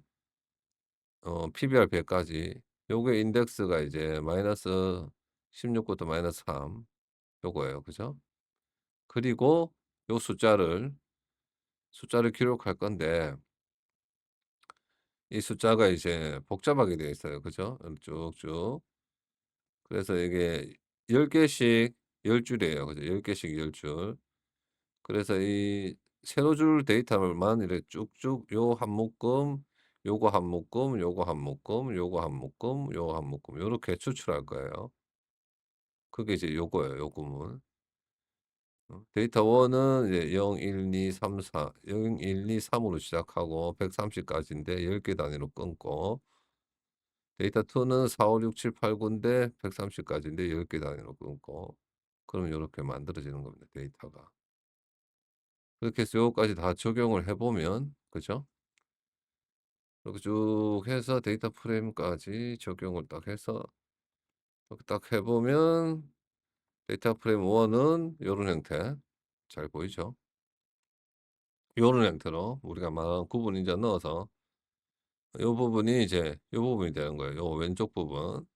PBR 100 까지 요게 인덱스가 이제 마이너스 16 부터 마이너스 3 요거예요. 그죠? 그리고 요 숫자를 기록할 건데 이 숫자가 이제 복잡하게 되어 있어요. 그죠? 쭉쭉. 그래서 이게 10 개씩 10 줄이에요. 그죠? 10 개씩 10 줄. 그래서 이 세로 줄 데이터만 이렇게 쭉쭉 요 한 묶음, 요거 한 묶음, 요거 한 묶음, 요거 한 묶음, 요거 한 묶음 요렇게 추출할 거예요. 그게 이제 요거예요, 요 구문. 데이터 1은 이제 0, 1, 2, 3, 4 0, 1, 2, 3 으로 시작하고 130 까지인데 10개 단위로 끊고 데이터 2는 4, 5, 6, 7, 8, 9 인데 130 까지인데 10개 단위로 끊고 그럼 요렇게 만들어지는 겁니다, 데이터가. 그렇게 해서 요거까지 다 적용을 해 보면 그죠? 이렇게 쭉 해서 데이터 프레임까지 적용을 딱 해서 이렇게 딱 해 보면 데이터 프레임 1은 요런 형태. 잘 보이죠? 요런 형태로 우리가 말하는 구분 인자 넣어서 요 부분이 이제 요 부분이 되는 거예요. 요 왼쪽 부분.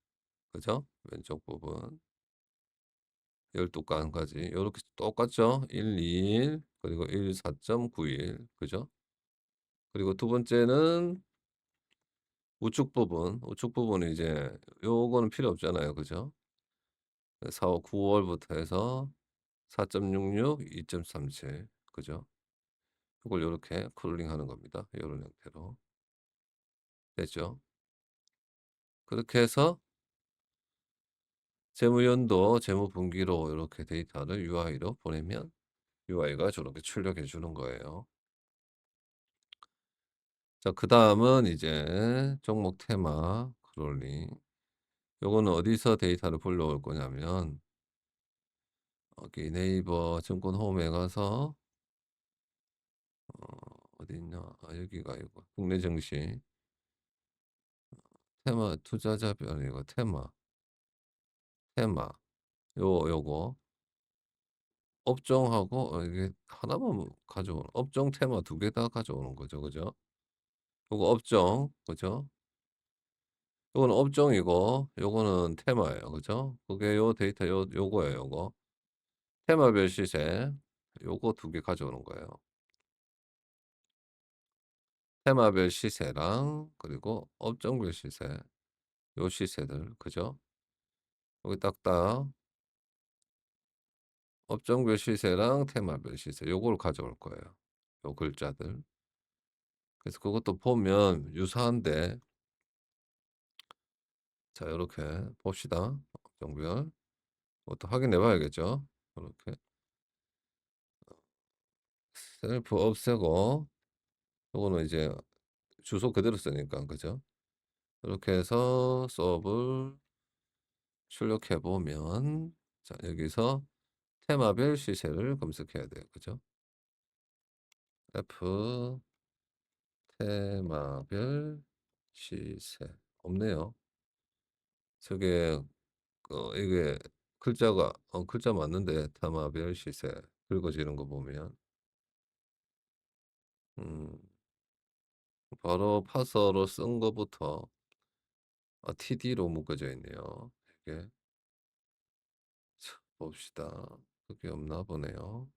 그죠? 왼쪽 부분 12 칸까지 요렇게 똑같죠? 1, 2, 1 그리고 1, 4.91 그죠? 그리고 두 번째는 우측 부분, 우측 부분은 이제 요거는 필요 없잖아요. 그죠? 4, 5, 9 월부터 해서 4.66, 2.37 그죠? 요걸 요렇게 크롤링하는 겁니다. 요런 형태로. 됐죠? 그렇게 해서 재무연도, 재무분기로 요렇게 데이터를 UI로 보내면 UI가 저렇게 출력해 주는 거예요. 자 그다음은 이제 종목 테마 크롤링. 요거는 어디서 데이터를 불러올 거냐면 여기 네이버 증권 홈에 가서 어디 있냐? 아 여기가 아니고 국내 증시 테마 투자자별 이거 테마 요거 업종하고 이게 하나만 가져오는 업종 테마 두 개 다 가져오는 거죠. 그죠? 요거 업종 그죠? 요거는 업종이고 요거는 테마예요. 그죠? 그게 요 데이터 요거예요, 요거. 테마별 시세 요거 두 개 가져오는 거예요. 테마별 시세랑 그리고 업종별 시세 요 시세들 그죠? 여기 딱딱 업종별 시세랑 테마별 시세 요거를 가져올 거예요. 요 글자들. 그래서 그것도 보면 유사한데 자 요렇게 봅시다. 업종별. 그것도 확인해 봐야겠죠. 요렇게 셀프 없애고 요거는 이제 주소 그대로 쓰니까 그죠? 이렇게 해서 수업을 출력해 보면 자 여기서 테마별 시세를 검색해야 돼요. 그죠? F 테마별 시세 없네요. 저게 이게 글자가 글자 맞는데 테마별 시세 긁어지는 거 보면 음 바로 파서로 쓴 거부터 TD로 묶어져 있네요. 이게 자 봅시다. 그게 없나 보네요.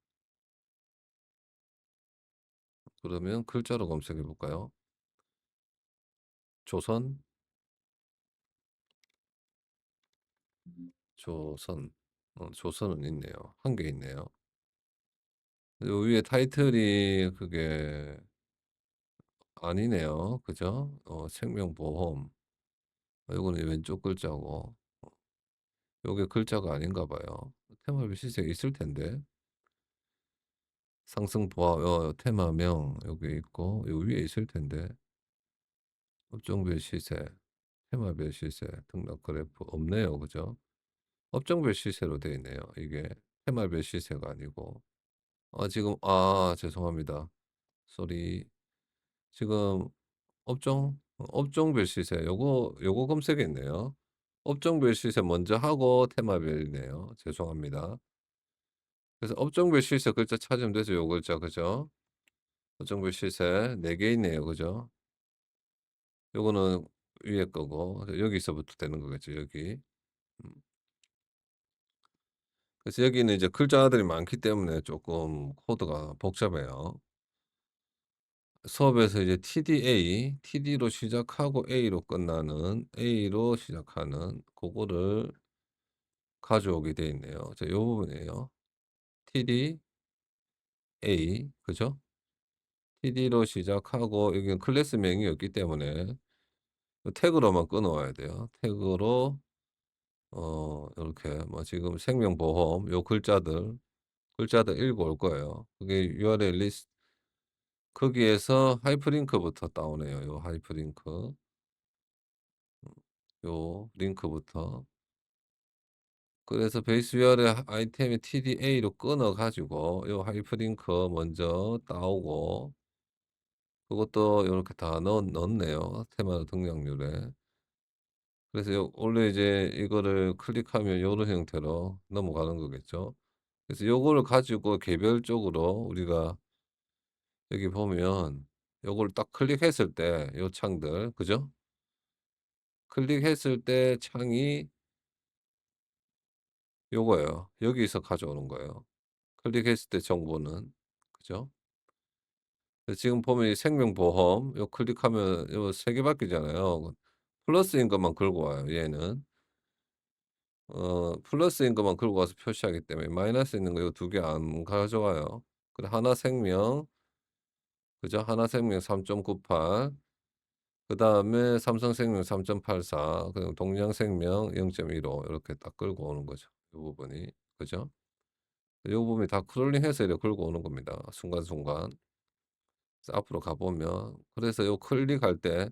그러면 글자로 검색해 볼까요? 조선, 조선. 조선은 있네요. 한 개 있네요. 요 위에 타이틀이 그게 아니네요. 그죠? 생명보험. 요거는 왼쪽 글자고 요게 글자가 아닌가 봐요. 테마별 시세 있을 텐데. 상승보합 테마명 여기 있고 요 위에 있을 텐데. 업종별 시세, 테마별 시세 등락 그래프 없네요. 그죠? 업종별 시세로 되어 있네요. 이게 테마별 시세가 아니고. 지금 죄송합니다. 쏘리. 지금 업종별 시세 요거 검색했네요. 업종별 시세 먼저 하고 테마별이네요. 죄송합니다. 그래서 업종별 시세 글자 찾으면 되죠. 요 글자 그죠? 업종별 시세 4개 있네요. 그죠? 요거는 위에 거고 여기서부터 되는 거겠죠. 여기. 음. 그래서 여기는 이제 글자들이 많기 때문에 조금 코드가 복잡해요. 수업에서 이제 TD로 시작하고 A로 시작하는 그거를 가져오게 돼 있네요. 자 요 부분이에요. TD, A 그죠? TD로 시작하고 여기는 클래스명이었기 때문에 태그로만 끊어 와야 돼요. 태그로 요렇게 뭐 지금 생명보험 요 글자들 글자들 읽어 올 거예요. 그게 URL 리스트 거기에서 하이퍼링크부터 따오네요. 요 하이퍼링크. 요 링크부터. 그래서 베이스 URL 아이템의 TDA로 끊어 가지고 요 하이퍼링크 먼저 따오고 그것도 요렇게 다 넣었네요, 테마 등장률에. 그래서 원래 이제 이거를 클릭하면 요런 형태로 넘어가는 거겠죠. 그래서 요거를 가지고 개별적으로 우리가 여기 보면 요걸 딱 클릭했을 때 요 창들 그죠? 클릭했을 때 창이 요거예요. 여기서 가져오는 거예요. 클릭했을 때 정보는. 그죠? 그래서 지금 보면 이 생명보험 요 클릭하면 요 3개 바뀌잖아요. 플러스인 것만 긁어 와요 얘는. 플러스인 것만 긁어 와서 표시하기 때문에 마이너스 있는 거 요 2개 안 가져와요. 그래 하나생명 그죠? 하나생명 3.98 그다음에 삼성생명 3.84 그리고 동양생명 0.15 이렇게 딱 끌고 오는 거죠. 이 부분이. 그죠? 이 부분이 다 크롤링해서 이렇게 끌고 오는 겁니다. 순간순간. 그래서 앞으로 가 보면 그래서 요 클릭할 때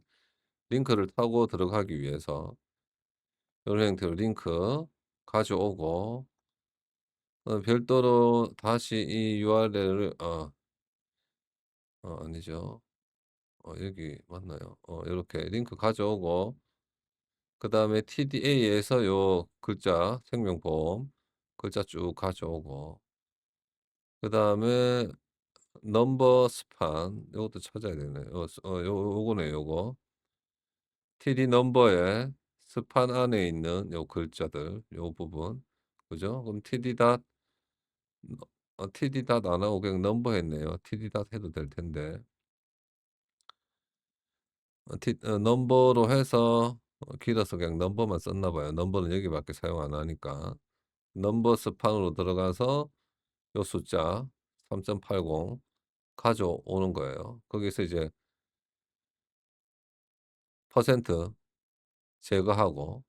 링크를 타고 들어가기 위해서 요런 형태로 링크 가져오고 별도로 다시 이 URL을 아니죠. 여기 맞나요? 요렇게 링크 가져오고 그다음에 TDA에서 요 글자 생명보험 글자 쭉 가져오고 그다음에 넘버 스판 요것도 찾아야 되네. 요거네 요거. TD 넘버에 스판 안에 있는 요 글자들 요 부분. 그죠? 그럼 TD 닷 TD 닷 안 하고 그냥 넘버 했네요. TD 닷 해도 될 텐데. 넘버로 해서 길어서 그냥 넘버만 썼나 봐요. 넘버는 여기밖에 사용 안 하니까. 넘버 스판으로 들어가서 요 숫자 3.80 가져오는 거예요. 거기서 이제 퍼센트 제거하고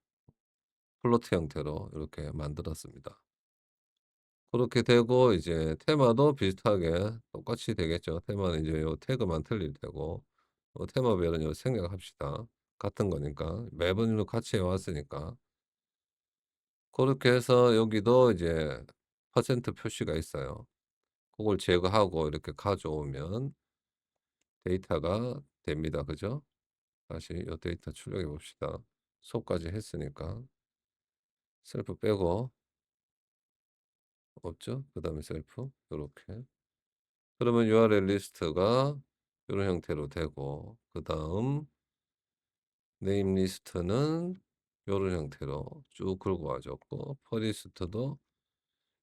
플로트 형태로 이렇게 만들었습니다. 그렇게 되고 이제 테마도 비슷하게 똑같이 되겠죠. 테마는 이제 요 태그만 틀릴 테고 테마별은 요 생략합시다. 같은 거니까 매번 요 같이 해 왔으니까. 그렇게 해서 여기도 이제 퍼센트 표시가 있어요. 그걸 제거하고 이렇게 가져오면 데이터가 됩니다. 그죠? 다시 요 데이터 출력해 봅시다. 수업까지 했으니까 셀프 빼고 없죠? 그다음에 셀프 요렇게. 그러면 URL 리스트가 요런 형태로 되고 그다음 네임 리스트는 요런 형태로 쭉 긁어 와졌고 퍼리스트도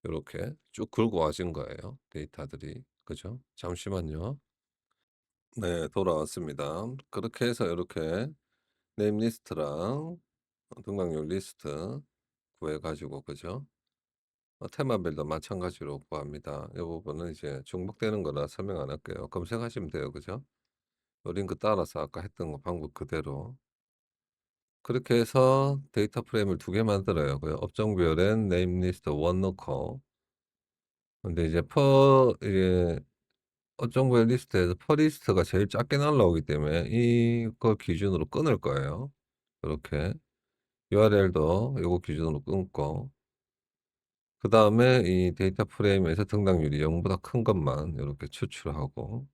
요렇게 쭉 긁어 와진 거예요, 데이터들이. 그죠? 잠시만요. 네, 돌아왔습니다. 그렇게 해서 요렇게 네임 리스트랑 등락률 리스트 구해 가지고 그죠? 테마별도 마찬가지로 구합니다. 이 부분은 이제 중복되는 거라 설명 안 할게요. 검색하시면 돼요. 그죠? 요 링크 따라서 아까 했던 거 방법 그대로. 그렇게 해서 데이터 프레임을 2개 만들어요. 그 업종별엔 네임 리스트 1 넣고 근데 이제 이게 업종별 리스트에서 퍼 리스트가 제일 작게 날라오기 때문에 이거 기준으로 끊을 거예요. 이렇게 URL도 요거 기준으로 끊고 그다음에 이 데이터 프레임에서 등락률이 0 보다 큰 것만 이렇게 추출하고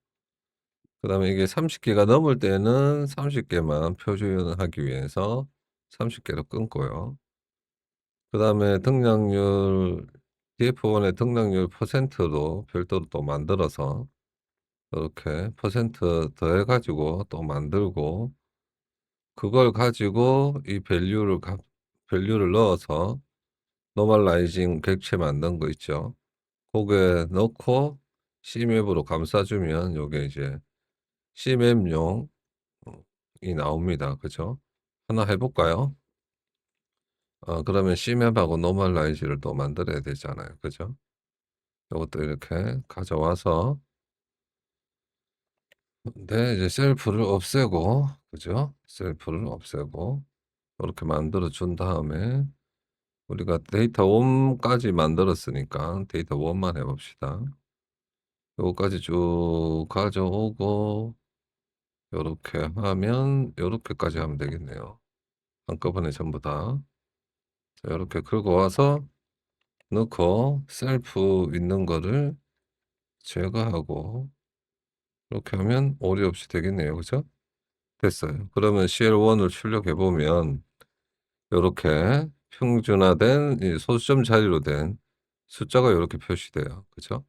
그다음에 이게 30 개가 넘을 때는 30 개만 표준하기 위해서 30 개로 끊고요. 그다음에 등락률 TF1의 등락률 퍼센트로 별도로 또 만들어서 이렇게 퍼센트 더해 가지고 또 만들고 그걸 가지고 이 밸류를 넣어서 노멀라이징 객체 만든 거 있죠. 고게 넣고 CMap으로 감싸 주면 요게 이제 CMap용 이 나옵니다. 그죠? 하나 해 볼까요? 그러면 CMap하고 노멀라이즈를 또 만들어야 되잖아요. 그죠? 요것도 이렇게 가져와서 네 이제 셀프를 없애고 그죠? 셀프를 없애고 요렇게 만들어 준 다음에 우리가 데이터 원 까지 만들었으니까 데이터 원만 해 봅시다. 요거까지 쭉 가져오고 요렇게 하면 요렇게까지 하면 되겠네요. 한꺼번에 전부 다. 자 요렇게 긁어 와서 넣고 셀프 있는 거를 제거하고 이렇게 하면 오류 없이 되겠네요. 그죠? 됐어요. 그러면 CL1을 출력해 보면 요렇게 평준화된 이 소수점 자리로 된 숫자가 요렇게 표시돼요. 그죠?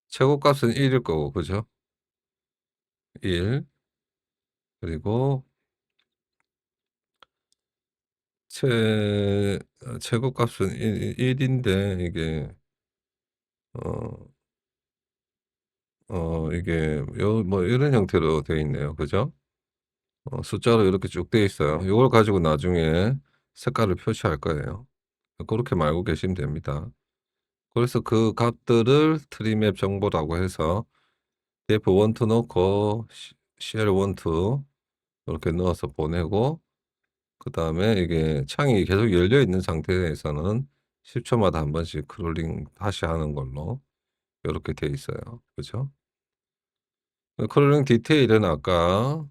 최고값은 1일 거고 그죠? 1 그리고 최고값은 1 인데 이게 어 이게 요 뭐 이런 형태로 되어 있네요. 그죠? 숫자로 이렇게 쭉 되어 있어요. 요걸 가지고 나중에 색깔을 표시할 거예요. 고렇게 알고 계시면 됩니다. 그래서 그 값들을 트리맵 정보라고 해서 df12 넣고 cl12 이렇게 넣어서 보내고 그다음에 이게 창이 계속 열려 있는 상태에서는 10 초마다 한 번씩 크롤링 다시 하는 걸로 요렇게 돼 있어요. 그죠? 크롤링 디테일은 아까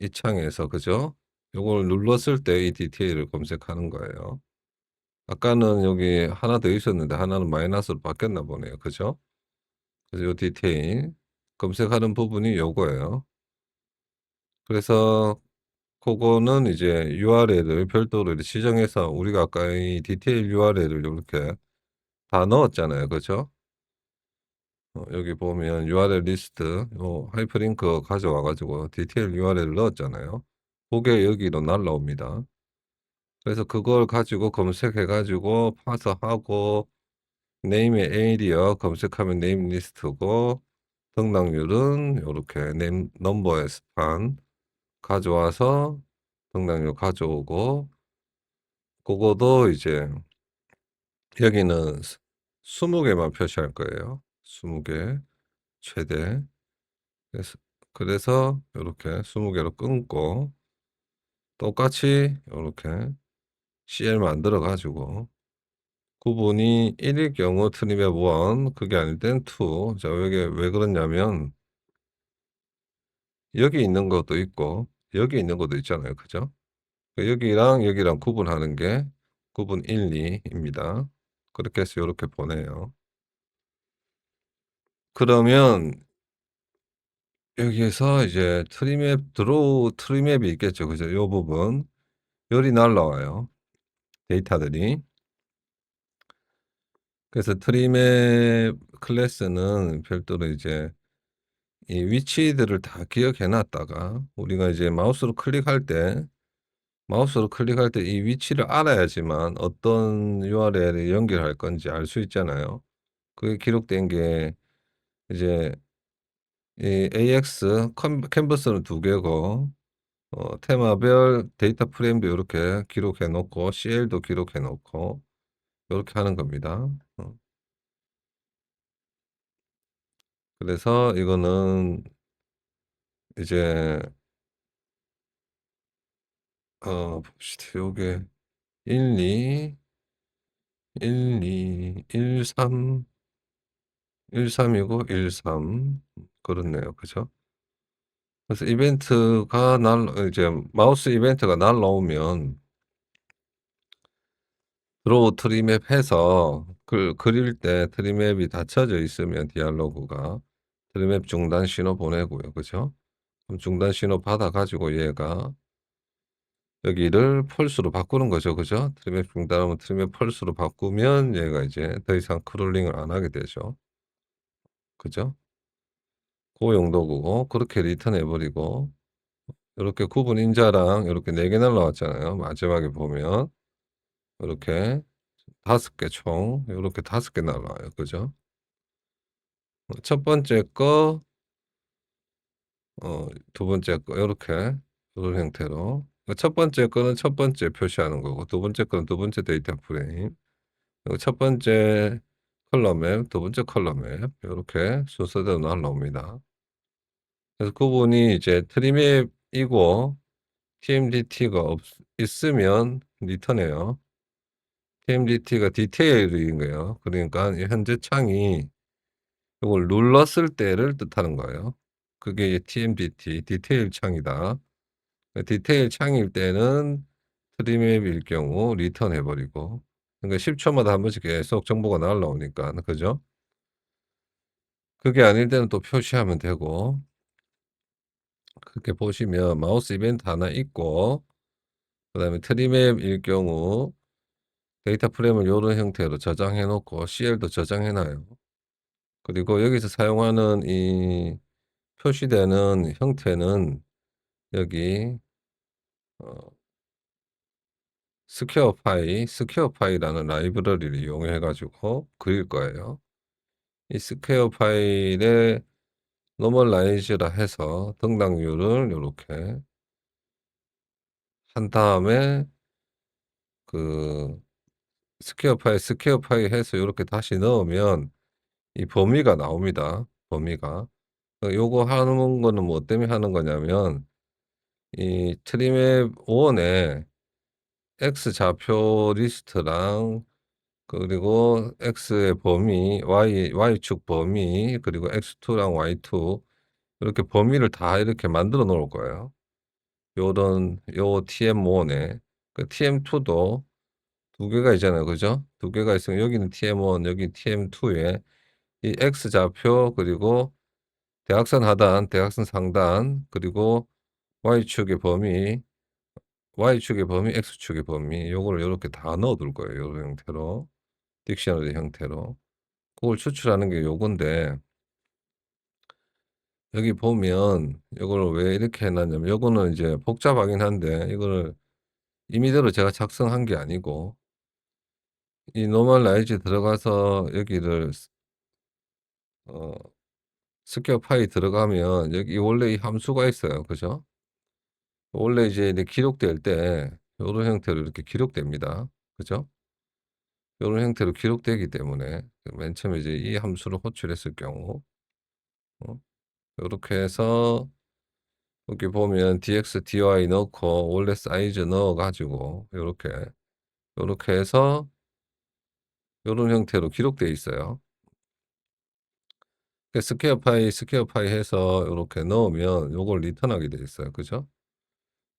이 창에서 그죠? 요걸 눌렀을 때 이 디테일을 검색하는 거예요. 아까는 여기 하나 더 있었는데 하나는 마이너스로 바뀌었나 보네요. 그죠? 그래서 요 디테일 검색하는 부분이 요거예요. 그래서 고거는 이제 URL을 별도로 이렇게 지정해서 우리가 아까 이 디테일 URL을 요렇게 다 넣었잖아요. 그죠? 여기 보면 URL 리스트 하이퍼링크 가져와 가지고 디테일 URL을 넣었잖아요. 고게 여기로 날라옵니다. 그래서 그걸 가지고 검색해 가지고 파서하고 네임의 에리어 검색하면 네임 리스트고 등락률은 요렇게 네임 넘버의 스판 가져와서 등락률 가져오고 고거도 이제 여기는 20 개만 표시할 거예요. 20개 최대. 그래서 요렇게 20 개로 끊고 똑같이 요렇게 CL 만들어 가지고 구분이 1일 경우 트림앱 1 그게 아닐 땐 2. 자 이게 왜 그러냐면 여기 있는 것도 있고 여기 있는 것도 있잖아요. 그죠? 여기랑 여기랑 구분하는 게 구분 1, 2 입니다. 그렇게 해서 요렇게 보내요. 그러면 여기에서 이제 트리맵 드로우 트리맵이 있겠죠. 그죠? 요 부분 열이 날라와요, 데이터들이. 그래서 트리맵 클래스는 별도로 이제 이 위치들을 다 기억해 놨다가 우리가 이제 마우스로 클릭할 때 이 위치를 알아야지만 어떤 URL에 연결할 건지 알 수 있잖아요. 그게 기록된 게 이제 이 AX 캔버스는 2 개고 테마별 데이터 프레임도 요렇게 기록해 놓고 CL도 기록해 놓고 요렇게 하는 겁니다. 어 그래서 이거는 이제 봅시다. 요게 1, 2, 1, 2, 1, 3, 1, 3 이고 1, 3 그렇네요. 그죠? 그래서 이벤트가 이제 마우스 이벤트가 날라오면 드로우 트리맵 해서 그릴 때 트리맵이 닫혀져 있으면 디알로그가 트리맵 중단 신호 보내고요. 그죠? 그럼 중단 신호 받아 가지고 얘가 여기를 펄스로 바꾸는 거죠. 그죠? 트리맵 중단하면 트리맵 펄스로 바꾸면 얘가 이제 더 이상 크롤링을 안 하게 되죠. 그죠? 고 용도고 그렇게 리턴해 버리고 요렇게 구분 인자랑 요렇게 4개 날라왔잖아요. 마지막에 보면 요렇게 5개 총 요렇게 5개 날라와요. 그죠? 첫 번째 거 두 번째 거 요렇게 요런 형태로 첫 번째 거는 첫 번째 표시하는 거고 두 번째 거는 두 번째 데이터 프레임 그리고 첫 번째 컬럼 맵, 두 번째 컬럼 맵 요렇게 순서대로 날라옵니다. 그래서 구분이 이제 트리맵이고 TMDT가 있으면 리턴해요. TMDT가 디테일인 거예요. 그러니까 이 현재 창이 요걸 눌렀을 때를 뜻하는 거예요. 그게 이제 TMDT 디테일 창이다. 디테일 창일 때는 트리맵일 경우 리턴해 버리고, 그러니까 10 초마다 한 번씩 계속 정보가 날라오니까 그죠? 그게 아닐 때는 또 표시하면 되고, 그렇게 보시면 마우스 이벤트 하나 있고, 그다음에 트리맵일 경우 데이터 프레임을 요런 형태로 저장해 놓고 CL도 저장해 놔요. 그리고 여기서 사용하는 이 표시되는 형태는 여기 어 스퀘어 파일이라는 라이브러리를 이용해 가지고 그릴 거예요. 이 스퀘어 파일에 노멀라이즈라 해서 등락률을 요렇게 한 다음에 그 스퀘어 파일 해서 요렇게 다시 넣으면 이 범위가 나옵니다, 범위가. 요거 하는 거는 뭐 때문에 하는 거냐면 이 트리맵 1에 X 좌표 리스트랑 그리고 X의 범위, Y축 범위, 그리고 X2랑 Y2 이렇게 범위를 다 이렇게 만들어 놓을 거예요. 요런 요 TM1에 그 TM2도 두 개가 있잖아요. 그죠? 두 개가 있으면 여기는 TM1 여기 TM2에 이 X 좌표 그리고 대각선 하단, 대각선 상단 그리고 Y축의 범위, Y축의 범위, X축의 범위 요거를 요렇게 다 넣어 둘 거예요. 요런 형태로. 딕셔너리 형태로. 그걸 추출하는 게 요건데, 여기 보면 요거를 왜 이렇게 해 놨냐면 요거는 이제 복잡하긴 한데 이거를 임의대로 제가 작성한 게 아니고 이 노멀라이즈 들어가서 여기를 어 스퀘어 파일 들어가면 여기 원래 이 함수가 있어요. 그죠? 원래 이제 기록될 때 요런 형태로 이렇게 기록됩니다. 그죠? 요런 형태로 기록되기 때문에 맨 처음에 이제 이 함수를 호출했을 경우 어 요렇게 해서 여기 보면 dx, dy 넣고 원래 사이즈 넣어 가지고 요렇게 해서 요런 형태로 기록되어 있어요. 그 스퀘어 파이 해서 요렇게 넣으면 요걸 리턴하게 되어 있어요. 그죠?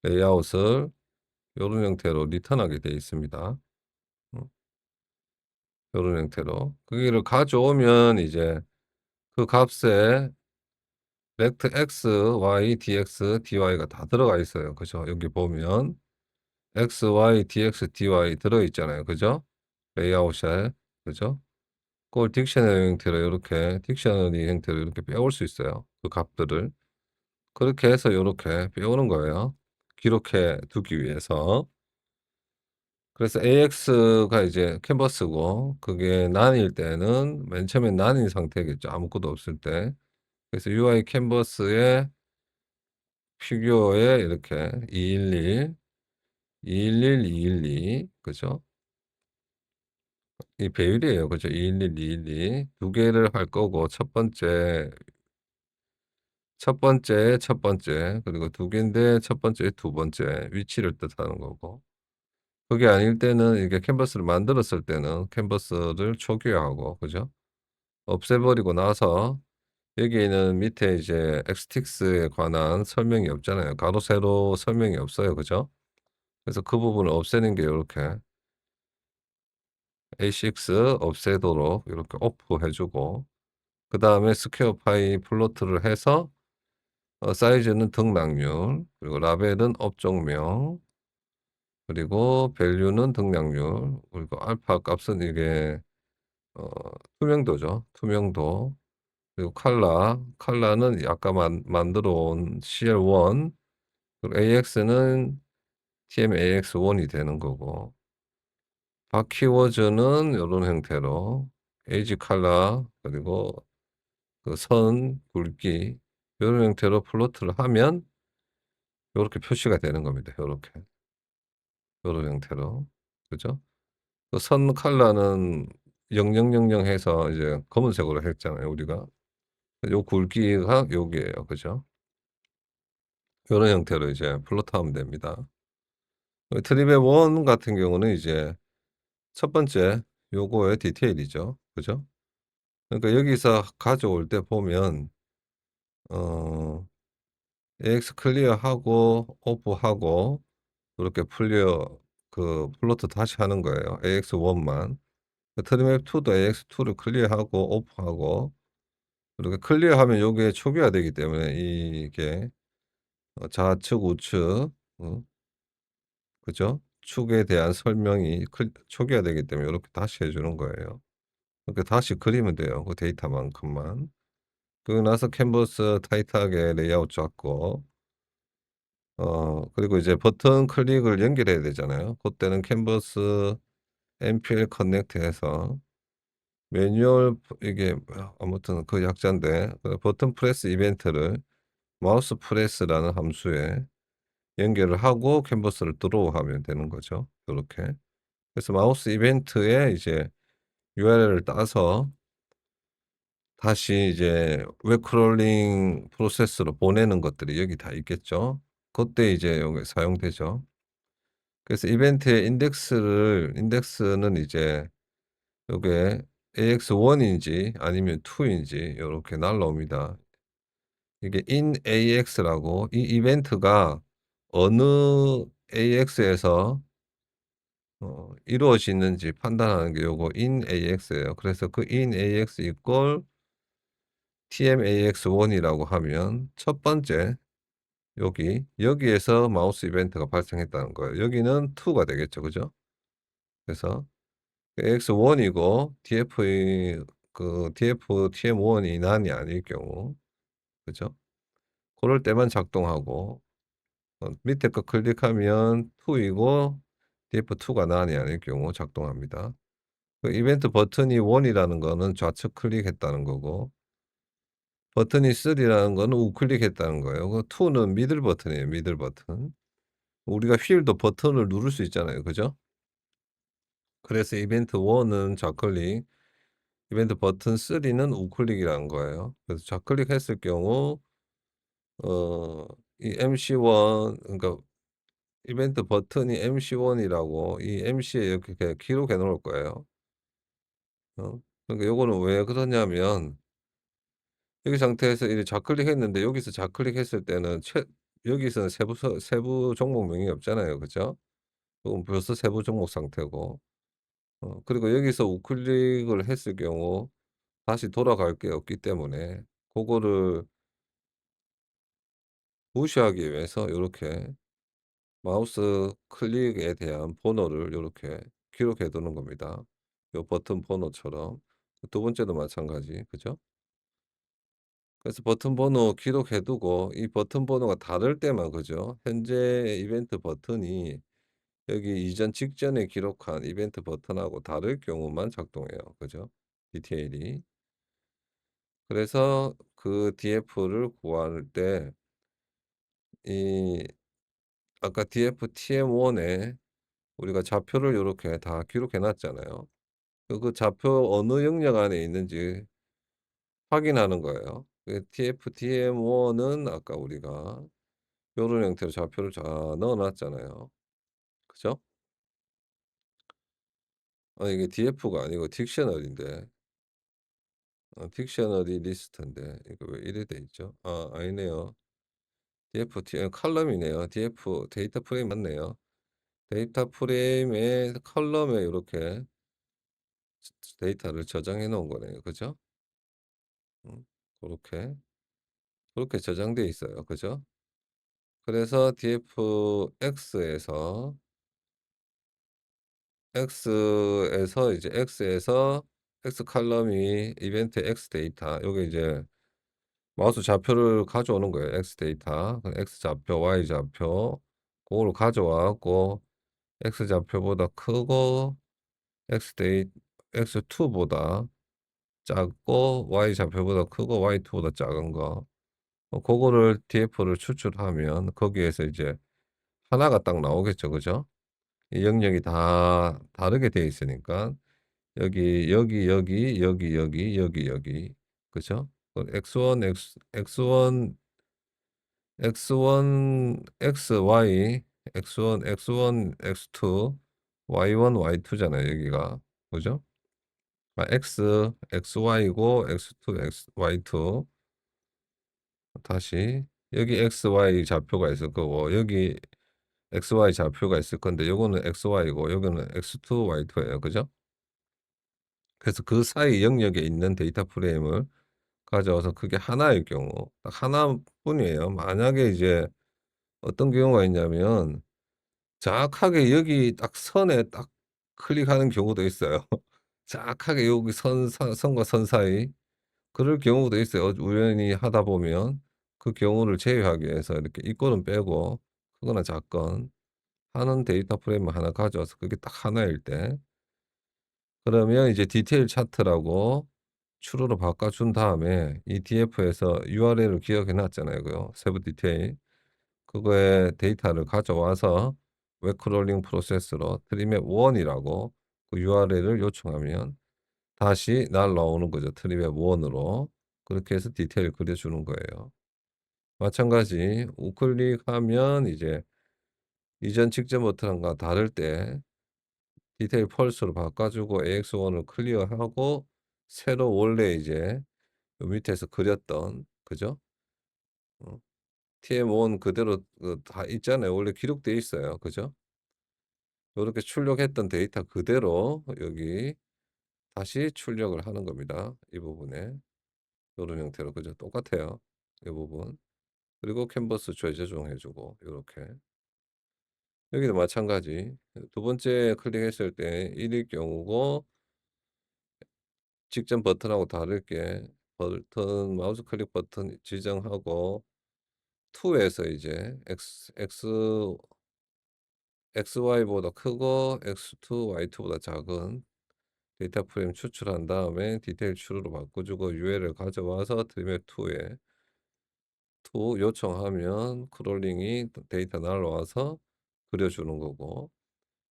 레이아웃을 요런 형태로 리턴하게 되어 있습니다. 음 요런 형태로. 거기를 가져오면 이제 그 값에 벡터 x, y, dx, dy가 다 들어가 있어요. 그죠? 여기 보면 x, y, dx, dy 들어 있잖아요. 그죠? 레이아웃에. 그죠? 그걸 딕셔너리 형태로 요렇게 딕셔너리 형태로 이렇게 빼올 수 있어요, 그 값들을. 그렇게 해서 요렇게 빼오는 거예요, 기록해 두기 위해서. 그래서 AX가 이제 캔버스고 그게 난일 때는 맨 처음엔 난인 상태겠죠, 아무것도 없을 때. 그래서 UI 캔버스에 피규어에 이렇게 211, 211, 212 그죠? 이 배율이에요. 그죠? 211, 212 두 개를 할 거고 첫 번째 그리고 두 개인데 첫 번째, 두 번째 위치를 뜻하는 거고, 그게 아닐 때는 이게 캔버스를 만들었을 때는 캔버스를 초기화하고 그죠? 없애버리고 나서 여기에는 밑에 이제 엑스틱스에 관한 설명이 없잖아요. 가로 세로 설명이 없어요. 그죠? 그래서 그 부분을 없애는 게 요렇게 A6 없애도록 이렇게 오프해 주고, 그다음에 스퀘어 파이 플로트를 해서 사이즈는 등락률, 그리고 라벨은 업종명, 그리고 밸류는 등락률, 그리고 알파 값은 이게 어 투명도죠. 투명도. 그리고 컬러는 아까 만들어 온 CL1, 그리고 AX는 TM-AX1이 되는 거고, 바퀴워즈는 요런 형태로 에이지 컬러 그리고 그 선 굵기 요런 형태로 플로트를 하면 요렇게 표시가 되는 겁니다. 요렇게. 요런 형태로. 그죠? 그 선 컬러는 0000 해서 이제 검은색으로 했잖아요, 우리가. 요 굵기가 요게예요. 그죠? 요런 형태로 이제 플롯하면 됩니다. 트리맵 1 같은 경우는 이제 첫 번째 요거의 디테일이죠. 그죠? 그러니까 여기서 가져올 때 보면 어 AX 클리어하고 오프하고 그렇게 풀려 플로트 다시 하는 거예요. AX1만. 트리맵2도 AX2를 클리어하고 오프하고 이렇게 클리어하면 요게 초기화되기 때문에 이게 좌측 우측 어 그죠? 축에 대한 설명이 초기화되기 때문에 요렇게 다시 해 주는 거예요. 그렇게 다시 그리면 돼요, 그 데이터만큼만. 그러고 나서 캔버스 타이트하게 레이아웃 잡고 그리고 이제 버튼 클릭을 연결해야 되잖아요. 고때는 캔버스 MPL 커넥트 해서 매뉴얼 이게 아무튼 그 약자인데 그 버튼 프레스 이벤트를 마우스 프레스라는 함수에 연결을 하고 캔버스를 드로우 하면 되는 거죠. 요렇게. 그래서 마우스 이벤트에 이제 URL을 따서 다시 이제 웹 크롤링 프로세스로 보내는 것들이 여기 다 있겠죠. 그때 이제 요게 사용되죠. 그래서 이벤트의 인덱스는 이제 요게 AX1인지 아니면 2인지 요렇게 날라옵니다. 이게 in AX라고 이 이벤트가 어느 AX에서 이루어지는지 판단하는 게 요거 in AX예요. 그래서 그 in AX equal TMAX1이라고 하면 첫 번째 여기에서 마우스 이벤트가 발생했다는 거예요. 여기는 2가 되겠죠. 그죠? 그래서 AX1이고 DF TM1이 난이 아닐 경우 그죠? 그럴 때만 작동하고 밑에 거 클릭하면 2이고 DF2가 난이 아닐 경우 작동합니다. 그 이벤트 버튼이 1이라는 거는 좌측 클릭했다는 거고 버튼이 3라는 거는 우클릭했다는 거예요. 그 2는 미들 버튼이에요. 미들 버튼. 우리가 휠도 버튼을 누를 수 있잖아요. 그죠? 그래서 이벤트 1은 좌클릭, 이벤트 버튼 3는 우클릭이라는 거예요. 그래서 좌클릭했을 경우 어 이 MC1 그러니까 이벤트 버튼이 MC1이라고 이 MC에 이렇게 기록해 놓을 거예요. 그러니까 요거는 왜 그러냐면 여기 상태에서 이제 좌클릭했는데 여기서 좌클릭했을 때는 여기서는 세부 종목명이 없잖아요. 그죠? 그건 벌써 세부 종목 상태고. 그리고 여기서 우클릭을 했을 경우 다시 돌아갈 게 없기 때문에 그거를 무시하기 위해서 요렇게 마우스 클릭에 대한 번호를 요렇게 기록해 두는 겁니다. 요 버튼 번호처럼. 두 번째도 마찬가지. 그죠? 그래서 버튼 번호 기록해 두고 이 버튼 번호가 다를 때만 그죠? 현재 이벤트 버튼이 여기 이전 직전에 기록한 이벤트 버튼하고 다를 경우만 작동해요. 그죠? 디테일이. 그래서 그 DF를 구할 때 이 아까 DF TM1에 우리가 좌표를 요렇게 다 기록해 놨잖아요. 그 좌표 어느 영역 안에 있는지 확인하는 거예요. 그 TF TM1은 아까 우리가 요런 형태로 좌표를 다 넣어 놨잖아요. 그죠? 이게 DF가 아니고 딕셔너리인데 딕셔너리 리스트인데 이거 왜 이래 돼 있죠? 아니네요. DF 컬럼이네요. DF 데이터 프레임 맞네요. 데이터 프레임의 컬럼에 요렇게 데이터를 저장해 놓은 거네요. 그죠? 음 고렇게, 그렇게 저장돼 있어요. 그죠? 그래서 X에서 X 칼럼이 이벤트 X 데이터 요게 이제 마우스 좌표를 가져오는 거예요. X 데이터. X 좌표, Y 좌표 그거를 가져와 갖고 X 좌표보다 크고 X2보다 작고 Y 좌표보다 크고 Y2보다 작은 거 그거를 DF를 추출하면 거기에서 이제 하나가 딱 나오겠죠. 그죠? 이 영역이 다 다르게 되어 있으니까 여기 그죠? X1 XY X1 X2 Y1, Y2잖아요 여기가. 그죠? X, XY고 X2, Y2 다시 여기 XY 좌표가 있을 거고 여기 XY 좌표가 있을 건데 요거는 XY고 여기는 X2, Y2예요. 그죠? 그래서 그 사이 영역에 있는 데이터 프레임을 가져와서 그게 하나일 경우 딱 하나뿐이에요. 만약에 이제 어떤 경우가 있냐면 정확하게 여기 딱 선에 딱 클릭하는 경우도 있어요. 정확하게 여기 선과 선 사이 그럴 경우도 있어요. 우연히 하다 보면 그 경우를 제외하기 위해서 이렇게 이꼴은 빼고 크거나 작건 하는 데이터 프레임을 하나 가져와서 그게 딱 하나일 때 그러면 이제 디테일 차트라고 추로로 바꿔준 다음에 이 DF에서 URL을 기억해 놨잖아요. 그 세부 디테일. 그거에 데이터를 가져와서 웹크롤링 프로세스로 트리맵 1이라고 그 URL을 요청하면 다시 날라오는 거죠. 트리맵 1으로. 그렇게 해서 디테일 그려주는 거예요. 마찬가지 우클릭하면 이제 이전 직전 버튼과 다를 때 디테일 펄스로 바꿔주고 AX1을 클리어하고 새로 원래 이제 요 밑에서 그렸던 그죠? 어, TM1 그대로 다 있잖아요. 원래 기록돼 있어요. 그죠? 요렇게 출력했던 데이터 그대로 여기 다시 출력을 하는 겁니다. 이 부분에 요런 형태로 그죠? 똑같아요. 이 부분. 그리고 캔버스 재조정해 주고 요렇게. 여기도 마찬가지. 두 번째 클릭했을 때 1일 경우고 직전 버튼하고 다르게 버튼 마우스 클릭 버튼 지정하고 2에서 이제 XY보다 크고 X2, Y2보다 작은 데이터 프레임 추출한 다음에 디테일 추로로 바꿔주고 UL을 가져와서 드림앱 2에 2 요청하면 크롤링이 데이터 날라와서 그려주는 거고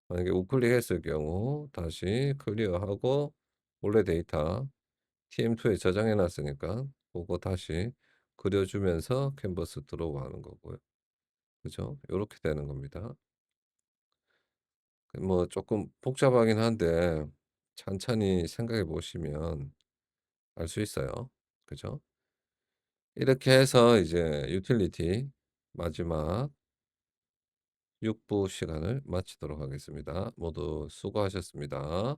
만약에 우클릭했을 경우 다시 클리어하고 원래 데이터 TM2에 저장해 놨으니까 그거 다시 그려주면서 캔버스 들어오고 하는 거고요. 그죠? 요렇게 되는 겁니다. 뭐 조금 복잡하긴 한데 찬찬히 생각해 보시면 알 수 있어요. 그죠? 이렇게 해서 이제 유틸리티 마지막 6부 시간을 마치도록 하겠습니다. 모두 수고하셨습니다.